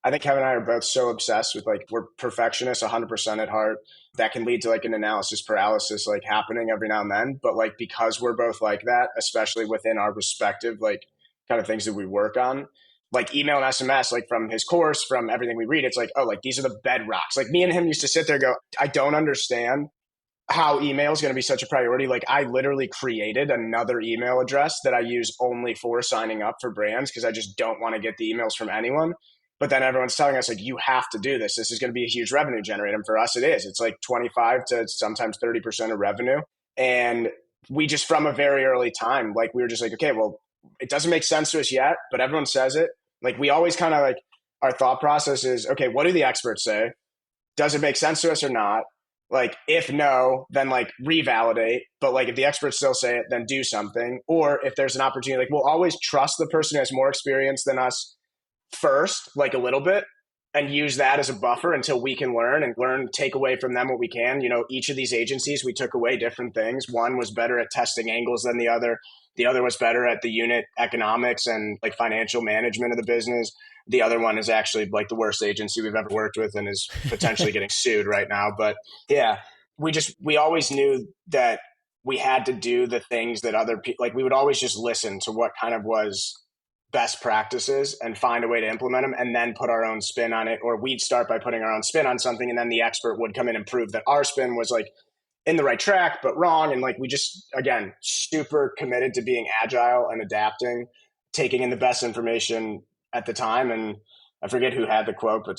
I think Kevin and I are both so obsessed with like, we're perfectionists 100% at heart. That can lead to like an analysis paralysis like happening every now and then. But like, because we're both like that, especially within our respective like kind of things that we work on, like email and SMS, like from his course, from everything we read, it's like, oh, like these are the bedrocks. Like me and him used to sit there and go, I don't understand how email is going to be such a priority. Like I literally created another email address that I use only for signing up for brands because I just don't want to get the emails from anyone. But then everyone's telling us like, you have to do this. This is going to be a huge revenue generator. And for us, it is. It's like 25 to sometimes 30% of revenue. And we just, from a very early time, like we were just like, okay, well, it doesn't make sense to us yet, but everyone says it. Like we always kind of like, our thought process is, okay, what do the experts say? Does it make sense to us or not? Like, if no, then like revalidate. But like, if the experts still say it, then do something. Or if there's an opportunity, like we'll always trust the person who has more experience than us first, like a little bit, and use that as a buffer until we can learn, take away from them what we can. You know, each of these agencies, we took away different things. One was better at testing angles than the other. The other was better at the unit economics and like financial management of the business. The other one is actually like the worst agency we've ever worked with and is potentially getting sued right now. But yeah, we always knew that we had to do the things that other people, like we would always just listen to what kind of was best practices and find a way to implement them and then put our own spin on it. Or we'd start by putting our own spin on something and then the expert would come in and prove that our spin was like in the right track, but wrong. And like, we just, again, super committed to being agile and adapting, taking in the best information at the time. And I forget who had the quote, but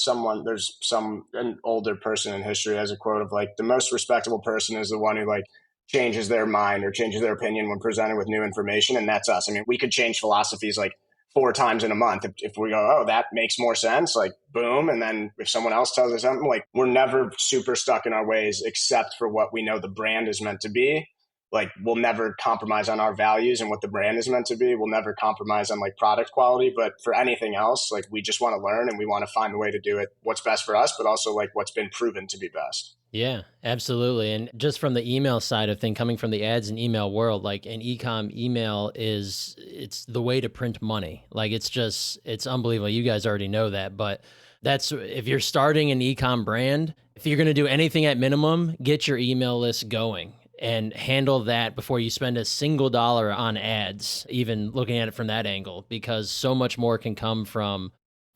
an older person in history has a quote of like, the most respectable person is the one who like changes their mind or changes their opinion when presented with new information. And that's us. I mean, we could change philosophies like 4 times in a month. If we go, oh, that makes more sense, like boom. And then if someone else tells us something, like we're never super stuck in our ways except for what we know the brand is meant to be. Like we'll never compromise on our values and what the brand is meant to be. We'll never compromise on like product quality, but for anything else, like we just want to learn and we want to find a way to do it what's best for us, but also like what's been proven to be best. Yeah, absolutely. And just from the email side of thing, coming from the ads and email world, like an ecom email it's the way to print money. Like it's unbelievable. You guys already know that, but that's, if you're starting an ecom brand, if you're going to do anything at minimum, get your email list going and handle that before you spend a single dollar on ads, even looking at it from that angle, because so much more can come from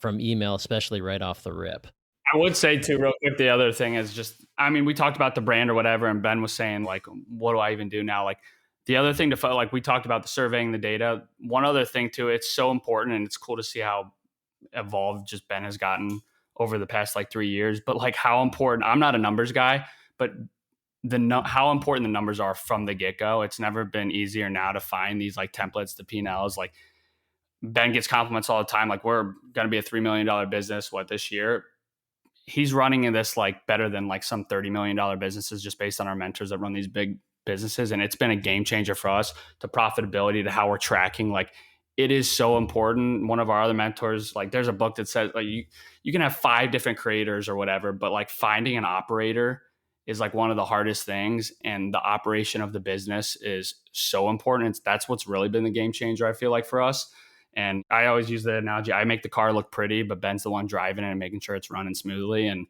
email, especially right off the rip. I would say too, real quick, the other thing is just, I mean, we talked about the brand or whatever, and Ben was saying like, what do I even do now? Like the other thing like we talked about the surveying the data. One other thing too, it's so important and it's cool to see how evolved just Ben has gotten over the past like 3 years, but like how important, I'm not a numbers guy, but how important the numbers are from the get-go. It's never been easier now to find these like templates, the P&Ls. Like Ben gets compliments all the time. Like, we're going to be a $3 million business this year. He's running in this like better than like some $30 million businesses just based on our mentors that run these big businesses. And it's been a game changer for us, to profitability, to how we're tracking. Like, it is so important. One of our other mentors, like, there's a book that says like you can have 5 different creators or whatever, but like finding an operator is like one of the hardest things. And the operation of the business is so important. That's what's really been the game changer, I feel like, for us. And I always use the analogy, I make the car look pretty, but Ben's the one driving it and making sure it's running smoothly. And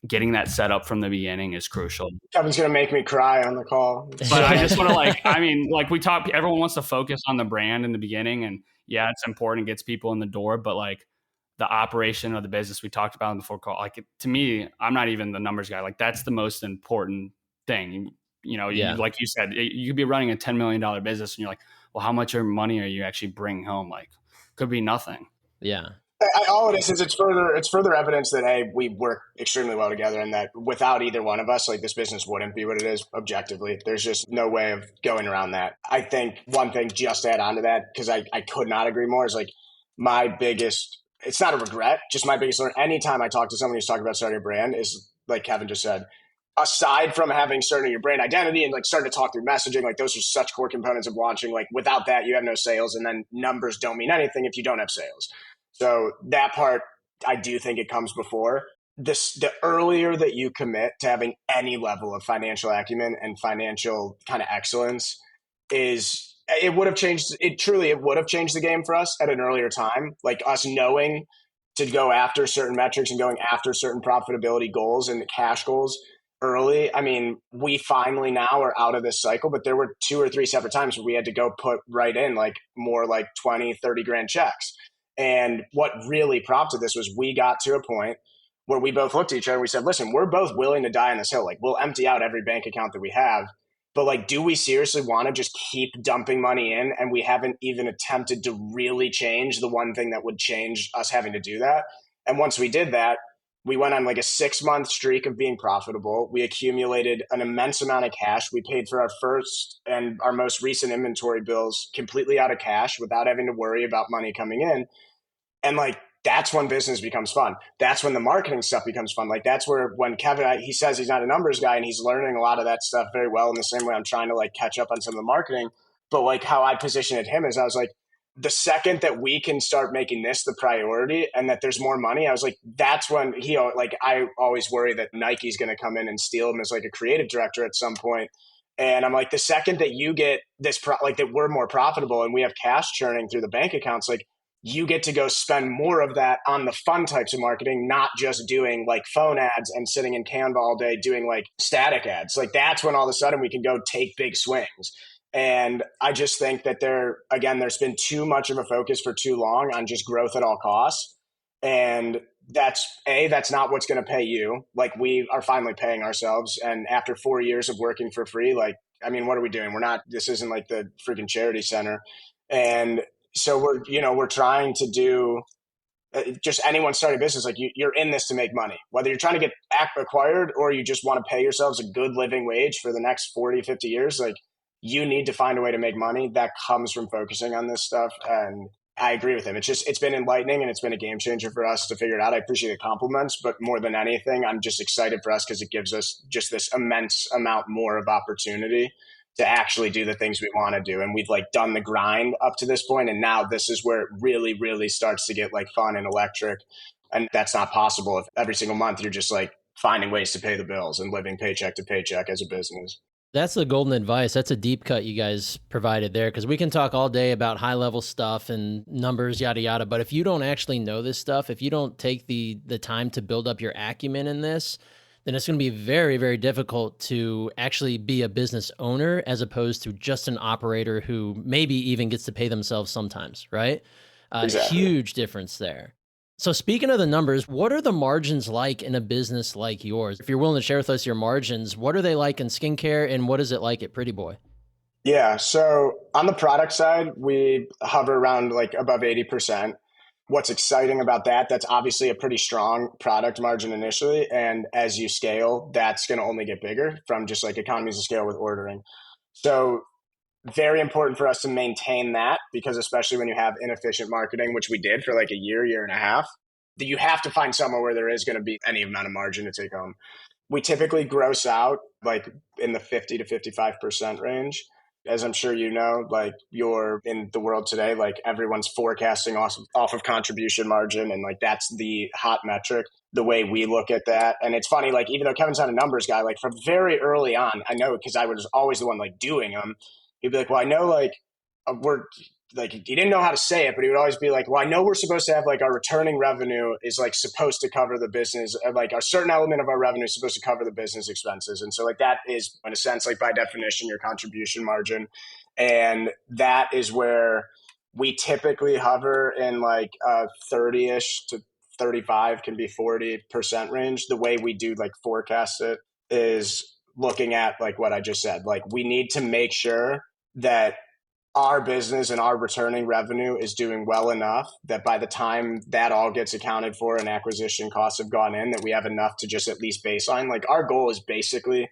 getting that set up from the beginning is crucial. Kevin's going to make me cry on the call. But I just want to we talk, everyone wants to focus on the brand in the beginning. And yeah, it's important, it gets people in the door, but like the operation of the business we talked about in the before call, like to me, I'm not even the numbers guy. Like, that's the most important thing. Like you said, you could be running a $10 million business and you're like, well, how much money are you actually bringing home? Like, could be nothing. Yeah. All it is it's further evidence that we work extremely well together, and that without either one of us, like, this business wouldn't be what it is objectively. There's just no way of going around that. I think one thing just to add on to that, because I could not agree more, is like my biggest, it's not a regret, just my biggest learn. Anytime I talk to someone who's talking about starting a brand, is like Kevin just said, aside from having starting your brand identity and like starting to talk through messaging, like those are such core components of launching. Like, without that, you have no sales, and then numbers don't mean anything if you don't have sales. So that part, I do think it comes before this. The earlier that you commit to having any level of financial acumen and financial kind of excellence, it would have changed the game for us at an earlier time. Like, us knowing to go after certain metrics and going after certain profitability goals and cash goals early. I mean, we finally now are out of this cycle, but there were 2 or 3 separate times where we had to go put right in like more like 20, 30 grand checks. And what really prompted this was we got to a point where we both looked at each other and we said, listen, we're both willing to die on this hill. Like, we'll empty out every bank account that we have, but like, do we seriously want to just keep dumping money in? And we haven't even attempted to really change the one thing that would change us having to do that. And once we did that, we went on like a 6-month streak of being profitable. We accumulated an immense amount of cash. We paid for our first and our most recent inventory bills completely out of cash without having to worry about money coming in. And like, that's when business becomes fun. That's when the marketing stuff becomes fun. Like, that's where when Kevin, he says he's not a numbers guy and he's learning a lot of that stuff very well, in the same way I'm trying to like catch up on some of the marketing. But like, how I positioned him is, I was like, the second that we can start making this the priority and that there's more money, I was like, that's when I always worry that Nike's going to come in and steal him as like a creative director at some point. And I'm like, the second that you get this, that we're more profitable and we have cash churning through the bank accounts, like, you get to go spend more of that on the fun types of marketing, not just doing like phone ads and sitting in Canva all day doing like static ads. Like, that's when all of a sudden we can go take big swings. And I just think that there's been too much of a focus for too long on just growth at all costs. And that's not what's going to pay you. Like, we are finally paying ourselves. And after 4 years of working for free, like, I mean, what are we doing? This isn't like the freaking charity center. And so we're trying to do just anyone starting a business. Like, you're in this to make money, whether you're trying to get acquired or you just want to pay yourselves a good living wage for the next 40, 50 years. Like, you need to find a way to make money that comes from focusing on this stuff. And I agree with him. It's been enlightening and it's been a game changer for us to figure it out. I appreciate the compliments, but more than anything, I'm just excited for us because it gives us just this immense amount more of opportunity to actually do the things we want to do. And we've like done the grind up to this point, and now this is where it really, really starts to get like fun and electric. And that's not possible if every single month you're just like finding ways to pay the bills and living paycheck to paycheck as a business. That's the golden advice. That's a deep cut you guys provided there, because we can talk all day about high level stuff and numbers, yada, yada. But if you don't actually know this stuff, if you don't take the time to build up your acumen in this, then it's going to be very, very difficult to actually be a business owner as opposed to just an operator who maybe even gets to pay themselves sometimes, right? Exactly. Huge difference there. So speaking of the numbers, what are the margins like in a business like yours? If you're willing to share with us your margins, what are they like in skincare and what is it like at PrettyBoy? Yeah. So on the product side, we hover around like above 80%. What's exciting about that, that's obviously a pretty strong product margin initially. And as you scale, that's going to only get bigger from just like economies of scale with ordering. So very important for us to maintain that, because especially when you have inefficient marketing, which we did for like a year and a half, that you have to find somewhere where there is going to be any amount of margin to take home. We typically gross out like in the 50 to 55% range. As I'm sure you know, like you're in the world today, like everyone's forecasting off of contribution margin. And like that's the hot metric, the way we look at that. And it's funny, like even though Kevin's not a numbers guy, like from very early on, I know because I was always the one like doing them. He'd be like, well, I know like we're like, he didn't know how to say it, but he would always be like, well, I know we're supposed to have like our returning revenue is like supposed to cover the business, like a certain element of our revenue is supposed to cover the business expenses. And so like that is in a sense, like by definition, your contribution margin. And that is where we typically hover in like 30-ish to 35, can be 40% range. The way we do like forecast it is looking at like what I just said. Like we need to make sure that our business and our returning revenue is doing well enough that by the time that all gets accounted for and acquisition costs have gone in, that we have enough to just at least baseline. Like our goal is basically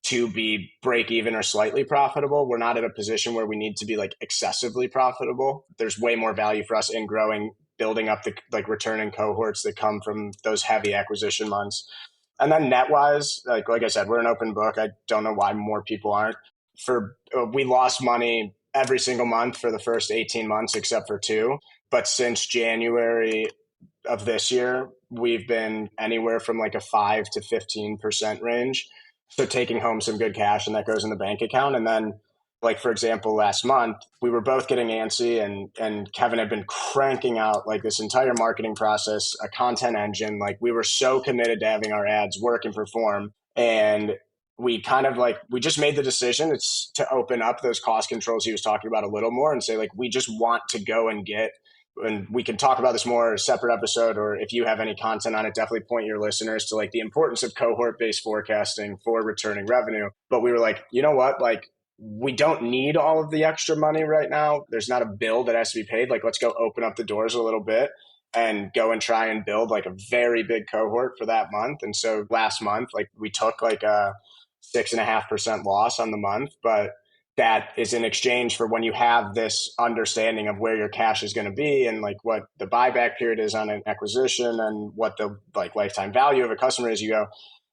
to be break even or slightly profitable. We're not at a position where we need to be like excessively profitable. There's way more value for us in growing, building up the like returning cohorts that come from those heavy acquisition months. And then net wise, like I said, we're an open book. I don't know why more people aren't. We lost money every single month for the first 18 months, except for 2. But since January of this year, we've been anywhere from like a 5 to 15% range. So taking home some good cash, and that goes in the bank account. And then like, for example, last month, we were both getting antsy, and Kevin had been cranking out like this entire marketing process, a content engine. Like we were so committed to having our ads work and perform. And we kind of like, we just made the decision it's to open up those cost controls he was talking about a little more and say like, we just want to go and get, and we can talk about this more in a separate episode, or if you have any content on it, definitely point your listeners to like the importance of cohort-based forecasting for returning revenue. But we were like, you know what, like we don't need all of the extra money right now. There's not a bill that has to be paid. Like, let's go open up the doors a little bit and go and try and build like a very big cohort for that month. And so last month, like we took like a 6.5% loss on the month, but that is in exchange for when you have this understanding of where your cash is going to be and like what the buyback period is on an acquisition and what the like lifetime value of a customer is. You go,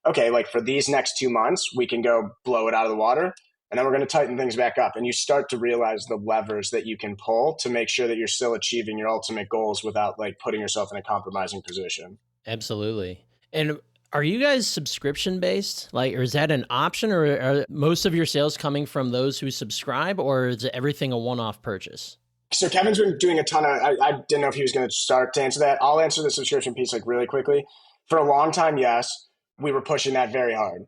okay, like for these next 2 months, we can go blow it out of the water. And then we're going to tighten things back up. And you start to realize the levers that you can pull to make sure that you're still achieving your ultimate goals without like putting yourself in a compromising position. Absolutely. And are you guys subscription based? Like, or is that an option, or are most of your sales coming from those who subscribe, or is everything a one-off purchase? So Kevin's been doing a ton of, I didn't know if he was going to start to answer that. I'll answer the subscription piece like really quickly. For a long time, yes, we were pushing that very hard.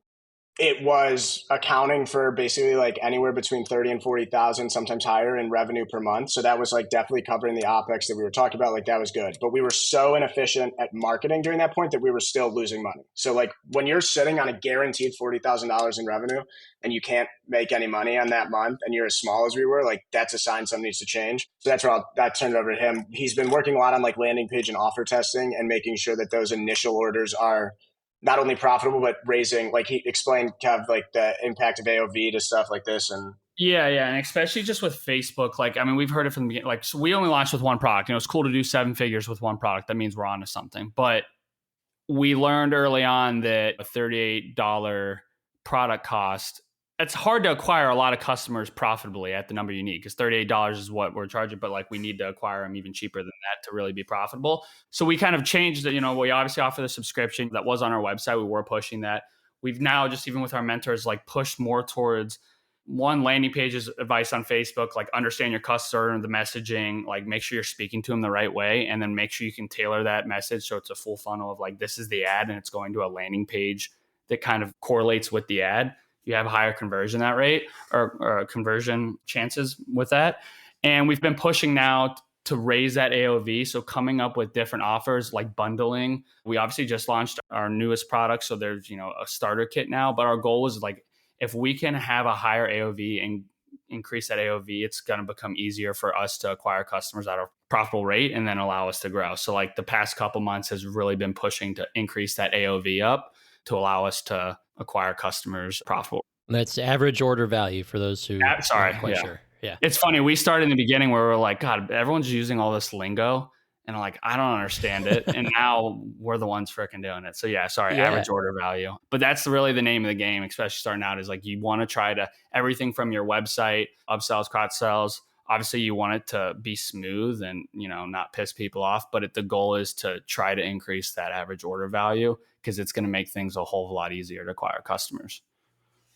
It was accounting for basically like anywhere between 30 and 40,000, sometimes higher in revenue per month. So that was like definitely covering the OpEx that we were talking about. Like that was good, but we were so inefficient at marketing during that point that we were still losing money. So like when you're sitting on a guaranteed $40,000 in revenue and you can't make any money on that month and you're as small as we were, like that's a sign something needs to change. So that's where I turned it over to him. He's been working a lot on like landing page and offer testing and making sure that those initial orders are not only profitable, but raising, like he explained, Kev, like the impact of AOV to stuff like this. And yeah. And especially just with Facebook, like, I mean, we've heard it from the beginning, like, so we only launched with one product. You know, it's cool to do 7 figures with one product. That means we're onto something. But we learned early on that a $38 product cost, it's hard to acquire a lot of customers profitably at the number you need, because $38 is what we're charging, but like we need to acquire them even cheaper than that to really be profitable. So we kind of changed it. You know, we obviously offer the subscription that was on our website. We were pushing that. We've now just, even with our mentors, like pushed more towards one, landing pages, advice on Facebook, like understand your customer, the messaging, like make sure you're speaking to them the right way, and then make sure you can tailor that message so it's a full funnel of like, this is the ad and it's going to a landing page that kind of correlates with the ad. You have a higher conversion that rate or conversion chances with that. And we've been pushing now to raise that AOV. So coming up with different offers like bundling. We obviously just launched our newest product. So there's, you know, a starter kit now, but our goal is like, if we can have a higher AOV and increase that AOV, it's going to become easier for us to acquire customers at a profitable rate and then allow us to grow. So like the past couple months has really been pushing to increase that AOV up to allow us to acquire customers profitable. That's average order value for those who aren't quite sure. Yeah. It's funny. We started in the beginning where we're like, God, everyone's using all this lingo. And I'm like, I don't understand it. And now we're the ones freaking doing it. So average order value. But that's really the name of the game, especially starting out, is like you want to try to everything from your website, upsells, cross sells. Obviously, you want it to be smooth and, not piss people off. But the goal is to try to increase that average order value because it's going to make things a whole lot easier to acquire customers.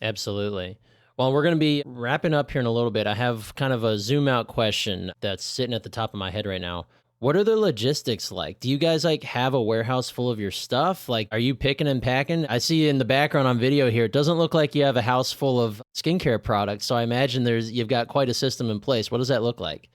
Absolutely. Well, we're going to be wrapping up here in a little bit. I have kind of a zoom out question that's sitting at the top of my head right now. What are the logistics like? Do you guys have a warehouse full of your stuff? Like, are you picking and packing? I see in the background on video here, it doesn't look like you have a house full of skincare products. So I imagine you've got quite a system in place. What does that look like?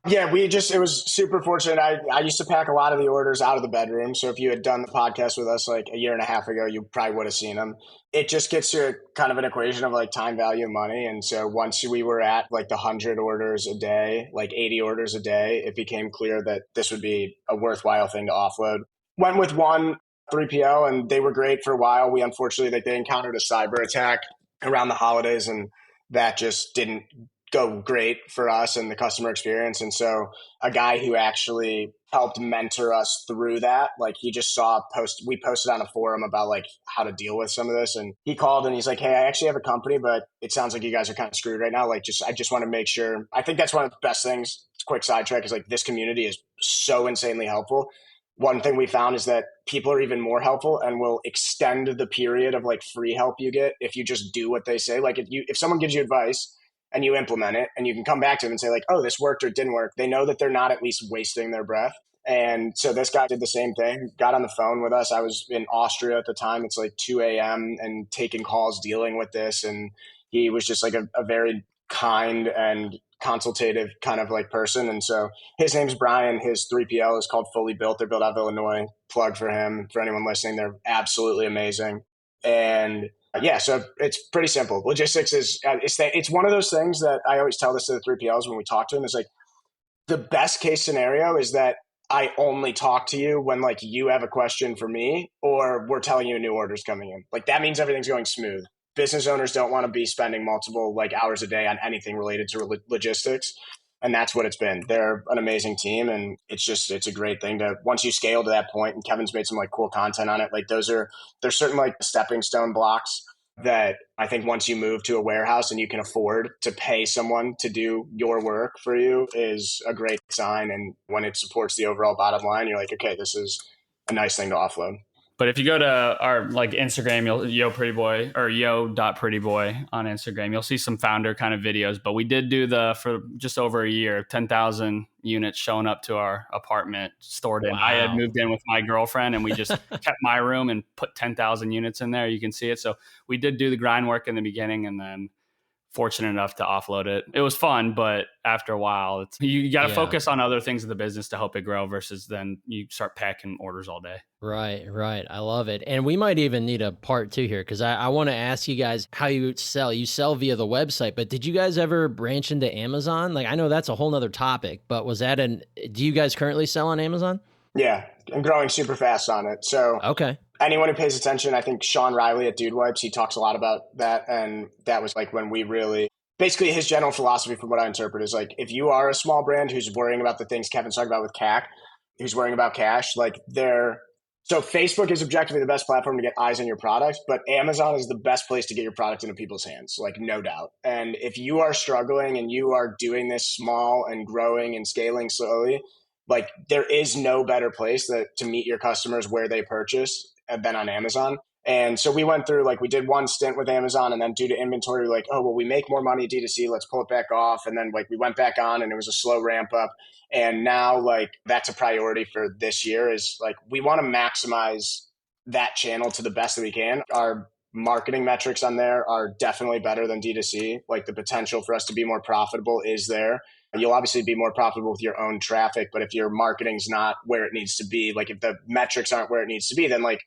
Yeah, it was super fortunate. I used to pack a lot of the orders out of the bedroom. So if you had done the podcast with us like a year and a half ago, you probably would have seen them. It just gets to kind of an equation of like time, value, and money. And so once we were at like the 100 orders a day, like 80 orders a day, it became clear that this would be a worthwhile thing to offload. Went with one 3PL and they were great for a while. We unfortunately, they encountered a cyber attack around the holidays and that just didn't go great for us and the customer experience. And so a guy who actually helped mentor us through that, like he just saw we posted on a forum about like how to deal with some of this. And he called and he's like, hey, I actually have a company, but it sounds like you guys are kind of screwed right now. Like I just want to make sure. I think that's one of the best things, quick sidetrack, is like this community is so insanely helpful. One thing we found is that people are even more helpful and will extend the period of like free help you get if you just do what they say. Like if someone gives you advice and you implement it and you can come back to them and say like, oh, this worked or it didn't work. They know that they're not at least wasting their breath. And so this guy did the same thing, got on the phone with us. I was in Austria at the time. It's like 2 a.m. and taking calls, dealing with this. And he was just like a very kind and consultative kind of like person. And so his name's Brien. His 3PL is called Fully Built. They're built out of Illinois. Plug for him. For anyone listening, they're absolutely amazing. And yeah, so it's pretty simple. Logistics it's one of those things that I always tell this to the 3PLs when we talk to them. Is like the best case scenario is that I only talk to you when like you have a question for me or we're telling you a new order's coming in. Like that means everything's going smooth. Business owners don't want to be spending multiple like hours a day on anything related to logistics. And that's what it's been. They're an amazing team. And it's a great thing to, once you scale to that point, and Kevin's made some like cool content on it. Like there's certain like stepping stone blocks that I think once you move to a warehouse and you can afford to pay someone to do your work for you is a great sign. And when it supports the overall bottom line, you're like, okay, this is a nice thing to offload. But if you go to our like Instagram, yo.prettyboy or yo.prettyboy on Instagram, you'll see some founder kind of videos. But we did do for just over a year, 10,000 units showing up to our apartment stored in. Wow. I had moved in with my girlfriend and we just kept my room and put 10,000 units in there. You can see it. So we did do the grind work in the beginning and then fortunate enough to offload it. It was fun, but after a while, you got to focus on other things in the business to help it grow versus then you start packing orders all day. Right. I love it. And we might even need a part 2 here because I want to ask you guys how you sell. You sell via the website, but did you guys ever branch into Amazon? Like I know that's a whole nother topic, but do you guys currently sell on Amazon? Yeah, I'm growing super fast on it. So okay. Anyone who pays attention, I think Sean Riley at Dude Wipes, he talks a lot about that. And that was like when we really, basically his general philosophy from what I interpret is like, if you are a small brand who's worrying about the things Kevin's talking about with CAC, who's worrying about cash, like so Facebook is objectively the best platform to get eyes on your product, but Amazon is the best place to get your product into people's hands, like no doubt. And if you are struggling and you are doing this small and growing and scaling slowly, like there is no better place to meet your customers where they purchase than on Amazon. And so we went through, like we did one stint with Amazon and then due to inventory, like, oh, well, we make more money D2C, let's pull it back off. And then like we went back on and it was a slow ramp up. And now like that's a priority for this year is like, we want to maximize that channel to the best that we can. Our marketing metrics on there are definitely better than D2C. Like the potential for us to be more profitable is there. You'll obviously be more profitable with your own traffic, but if your marketing's not where it needs to be, like if the metrics aren't where it needs to be, then like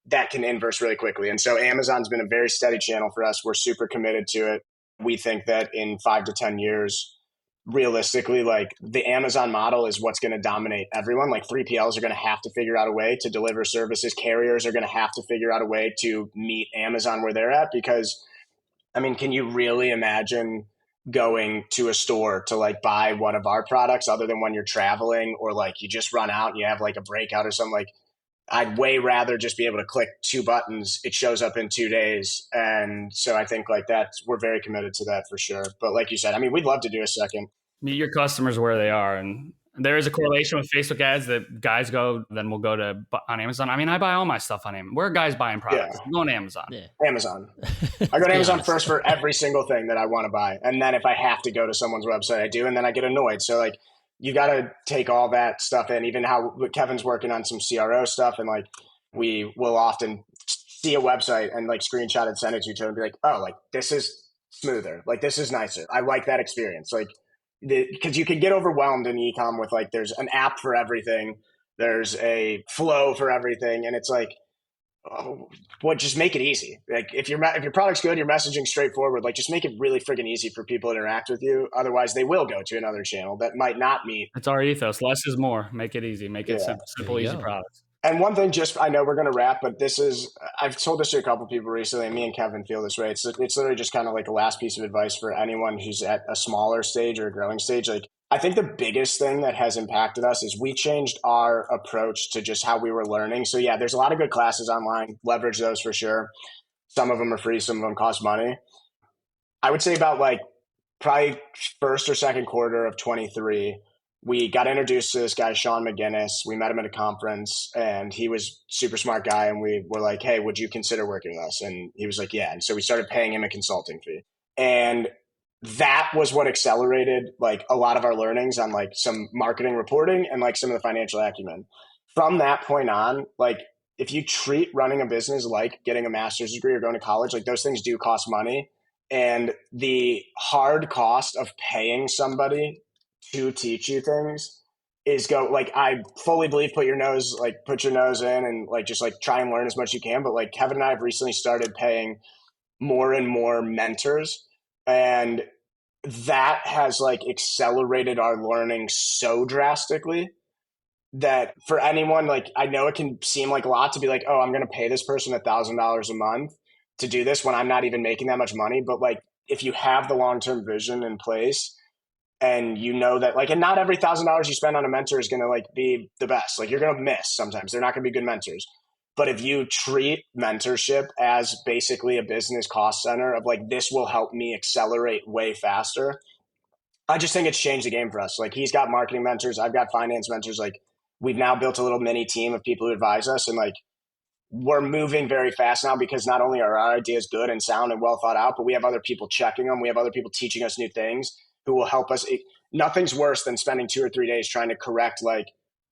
that can inverse really quickly. And so Amazon's been a very steady channel for us. We're super committed to it. We think that in 5 to 10 years, realistically, like the Amazon model is what's going to dominate everyone. Like 3PLs are going to have to figure out a way to deliver services. Carriers are going to have to figure out a way to meet Amazon where they're at, because I mean, can you really imagine going to a store to like buy one of our products other than when you're traveling, or like you just run out and you have like a breakout or something? Like, I'd way rather just be able to click 2 buttons. It shows up in 2 days. And so I think like that, we're very committed to that for sure. But like you said, I mean, we'd love to do a second. Meet your customers where they are. And there is a correlation with Facebook ads that guys go, then we'll go to on Amazon. I mean, I buy all my stuff on Amazon. Where are guys buying products? Yeah. I'm going to Amazon. Yeah. Amazon. I go to Amazon first for every single thing that I want to buy. And then if I have to go to someone's website, I do. And then I get annoyed. So like, you got to take all that stuff in, even how Kevin's working on some CRO stuff. And like, we will often see a website and like screenshot and send it to each other and be like, oh, like this is smoother. Like this is nicer. I like that experience. Like, because you can get overwhelmed in e-com with like, there's an app for everything. There's a flow for everything. And it's like, just make it easy. Like if your product's good, your messaging straightforward, like just make it really friggin' easy for people to interact with you. Otherwise they will go to another channel that might not meet. It's our ethos. Less is more. Make it easy. Make it simple, easy products. And one thing, just, I know we're going to wrap, but I've told this to a couple of people recently, and me and Kevin feel this way. It's literally just kind of like a last piece of advice for anyone who's at a smaller stage or a growing stage. Like, I think the biggest thing that has impacted us is we changed our approach to just how we were learning. So yeah, there's a lot of good classes online. Leverage those for sure. Some of them are free. Some of them cost money. I would say about like probably first or second quarter of 23, we got introduced to this guy, Sean McGinnis. We met him at a conference, and he was a super smart guy. And we were like, hey, would you consider working with us? And he was like, yeah. And so we started paying him a consulting fee. And that was what accelerated like a lot of our learnings on like some marketing reporting and like some of the financial acumen. From that point on, like if you treat running a business like getting a master's degree or going to college, like those things do cost money. And the hard cost of paying somebody to teach you things is like, I fully believe put your nose in and like just like try and learn as much as you can. But like Kevin and I have recently started paying more and more mentors, and that has like accelerated our learning so drastically that for anyone, like I know it can seem like a lot to be like, oh, I'm going to pay this person $1,000 a month to do this when I'm not even making that much money. But like if you have the long-term vision in place, and you know that like, and not every $1,000 you spend on a mentor is going to like be the best. Like you're going to miss sometimes. They're not going to be good mentors. But if you treat mentorship as basically a business cost center of like, this will help me accelerate way faster, I just think it's changed the game for us. Like he's got marketing mentors. I've got finance mentors. Like we've now built a little mini team of people who advise us, and like we're moving very fast now because not only are our ideas good and sound and well thought out, but we have other people checking them. We have other people teaching us new things who will help us. Nothing's worse than spending 2 or 3 days trying to correct like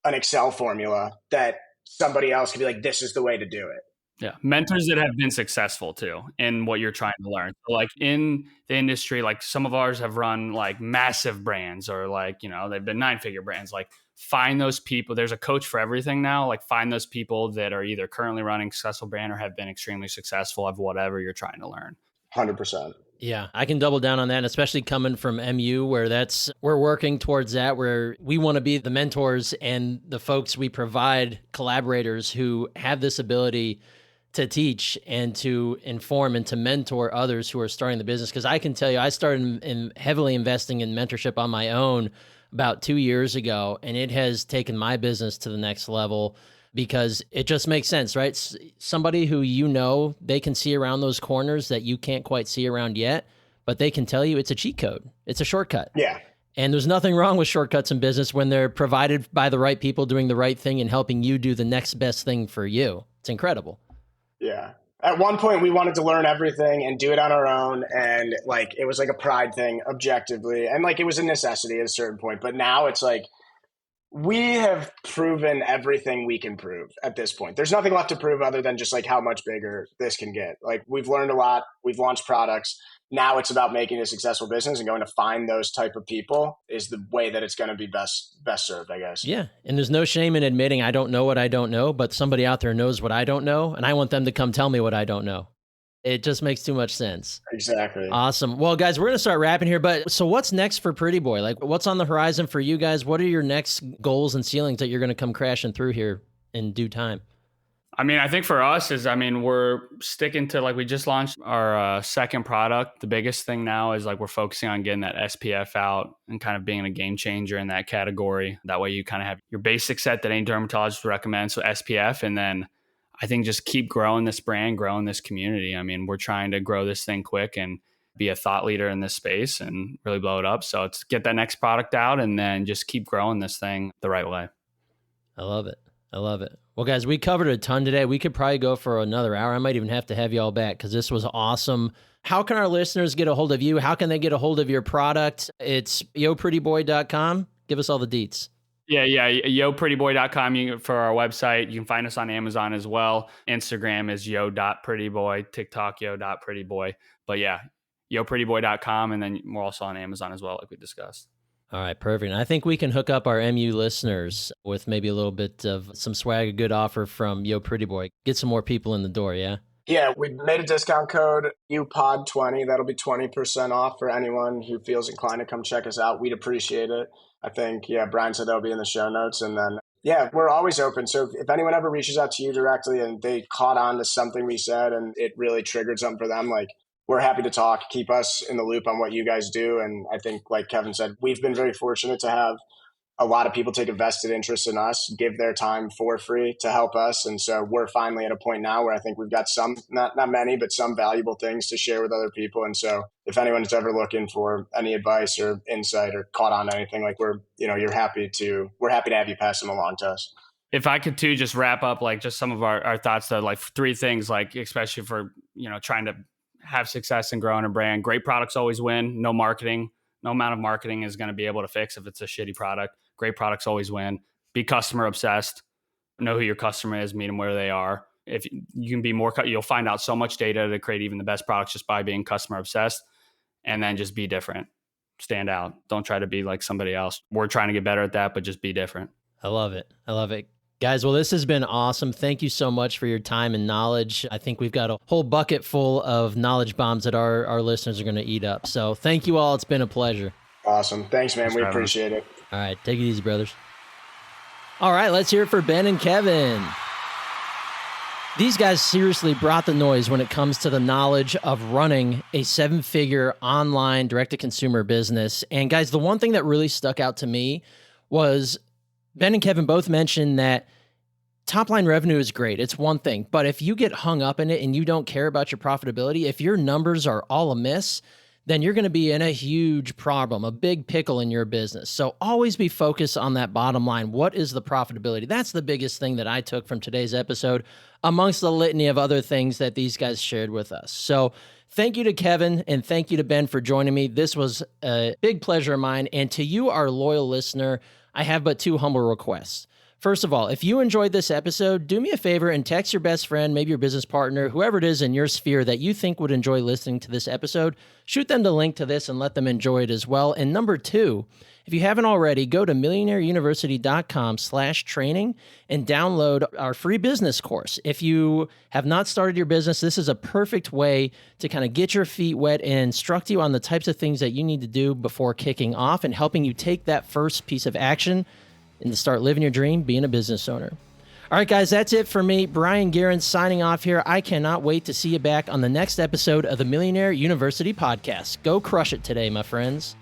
an Excel formula that somebody else could be like, this is the way to do it. Yeah. Mentors that have been successful too in what you're trying to learn. So like in the industry, like some of ours have run like massive brands, or like, you know, they've been 9-figure brands. Like find those people. There's a coach for everything now. Like find those people that are either currently running a successful brand or have been extremely successful of whatever you're trying to learn. 100%. Yeah, I can double down on that, especially coming from MU, where we're working towards that, where we want to be the mentors and the folks we provide, collaborators who have this ability to teach and to inform and to mentor others who are starting the business. Because I can tell you, I started in heavily investing in mentorship on my own about 2 years ago, and it has taken my business to the next level. Because it just makes sense, right? Somebody who they can see around those corners that you can't quite see around yet, but they can tell you it's a cheat code. It's a shortcut. Yeah. And there's nothing wrong with shortcuts in business when they're provided by the right people doing the right thing and helping you do the next best thing for you. It's incredible. Yeah. At one point, we wanted to learn everything and do it on our own. And like, it was like a pride thing objectively. And like, it was a necessity at a certain point. But now it's like, we have proven everything we can prove at this point. There's nothing left to prove other than just like how much bigger this can get. Like we've learned a lot. We've launched products. Now it's about making a successful business, and going to find those type of people is the way that it's going to be best served, I guess. Yeah. And there's no shame in admitting I don't know what I don't know, but somebody out there knows what I don't know. And I want them to come tell me what I don't know. It just makes too much sense. Exactly. Awesome. Well, guys, we're going to start wrapping here, but so what's next for PrettyBoy? Like, what's on the horizon for you guys? What are your next goals and ceilings that you're going to come crashing through here in due time? I mean, I think for us is, we're sticking to, we just launched our second product. The biggest thing now is we're focusing on getting that SPF out and kind of being a game changer in that category. That way you kind of have your basic set that any dermatologist would recommend. So SPF, and then I think just keep growing this brand, growing this community. I mean, we're trying to grow this thing quick and be a thought leader in this space and really blow it up. So it's get that next product out and then just keep growing this thing the right way. I love it. I love it. Well, guys, we covered a ton today. We could probably go for another hour. I might even have to have you all back because this was awesome. How can our listeners get a hold of you? How can they get a hold of your product? It's yoprettyboy.com. Give us all the deets. Yeah, yoprettyboy.com for our website. You can find us on Amazon as well. Instagram is yo.prettyboy, TikTok yo.prettyboy. But yeah, yoprettyboy.com, and then we're also on Amazon as well, like we discussed. All right, perfect. And I think we can hook up our MU listeners with maybe a little bit of some swag, a good offer from Yo Pretty Boy. Get some more people in the door, yeah? Yeah, we made a discount code, UPOD20. That'll be 20% off for anyone who feels inclined to come check us out. We'd appreciate it. I think, Brien said that'll be in the show notes. And then, we're always open. So if anyone ever reaches out to you directly and they caught on to something we said and it really triggered something for them, we're happy to talk, keep us in the loop on what you guys do. And I think, like Kevin said, we've been very fortunate to have a lot of people take a vested interest in us, give their time for free to help us. And so we're finally at a point now where I think we've got some, not many, but some valuable things to share with other people. And so if anyone's ever looking for any advice or insight or caught on anything, we're happy to have you pass them along to us. If I could too, just wrap up, just some of our thoughts though, three things, especially for, trying to have success and growing a brand. Great products always win. No marketing, no amount of marketing is going to be able to fix if it's a shitty product. Great products always win. Be customer obsessed. Know who your customer is. Meet them where they are. If you can be more, you'll find out so much data to create even the best products just by being customer obsessed. And then just be different. Stand out. Don't try to be like somebody else. We're trying to get better at that, but just be different. I love it. I love it. Guys, well, this has been awesome. Thank you so much for your time and knowledge. I think we've got a whole bucket full of knowledge bombs that our listeners are going to eat up. So thank you all. It's been a pleasure. Awesome. Thanks, man. We appreciate it. All right. Take it easy, brothers. All right. Let's hear it for Ben and Kevin. These guys seriously brought the noise when it comes to the knowledge of running a 7-figure online direct-to-consumer business. And guys, the one thing that really stuck out to me was Ben and Kevin both mentioned that top-line revenue is great. It's one thing. But if you get hung up in it and you don't care about your profitability, if your numbers are all amiss, then you're going to be in a huge problem, a big pickle in your business. So always be focused on that bottom line. What is the profitability? That's the biggest thing that I took from today's episode, amongst the litany of other things that these guys shared with us. So thank you to Kevin and thank you to Ben for joining me. This was a big pleasure of mine. And to you, our loyal listener, I have but two humble requests. First of all, if you enjoyed this episode, do me a favor and text your best friend, maybe your business partner, whoever it is in your sphere that you think would enjoy listening to this episode. Shoot them the link to this and let them enjoy it as well. And number two, if you haven't already, go to millionaireuniversity.com/training and download our free business course. If you have not started your business, this is a perfect way to kind of get your feet wet and instruct you on the types of things that you need to do before kicking off and helping you take that first piece of action and to start living your dream, being a business owner. All right, guys, that's it for me. Brien Gearin signing off here. I cannot wait to see you back on the next episode of the Millionaire University Podcast. Go crush it today, my friends.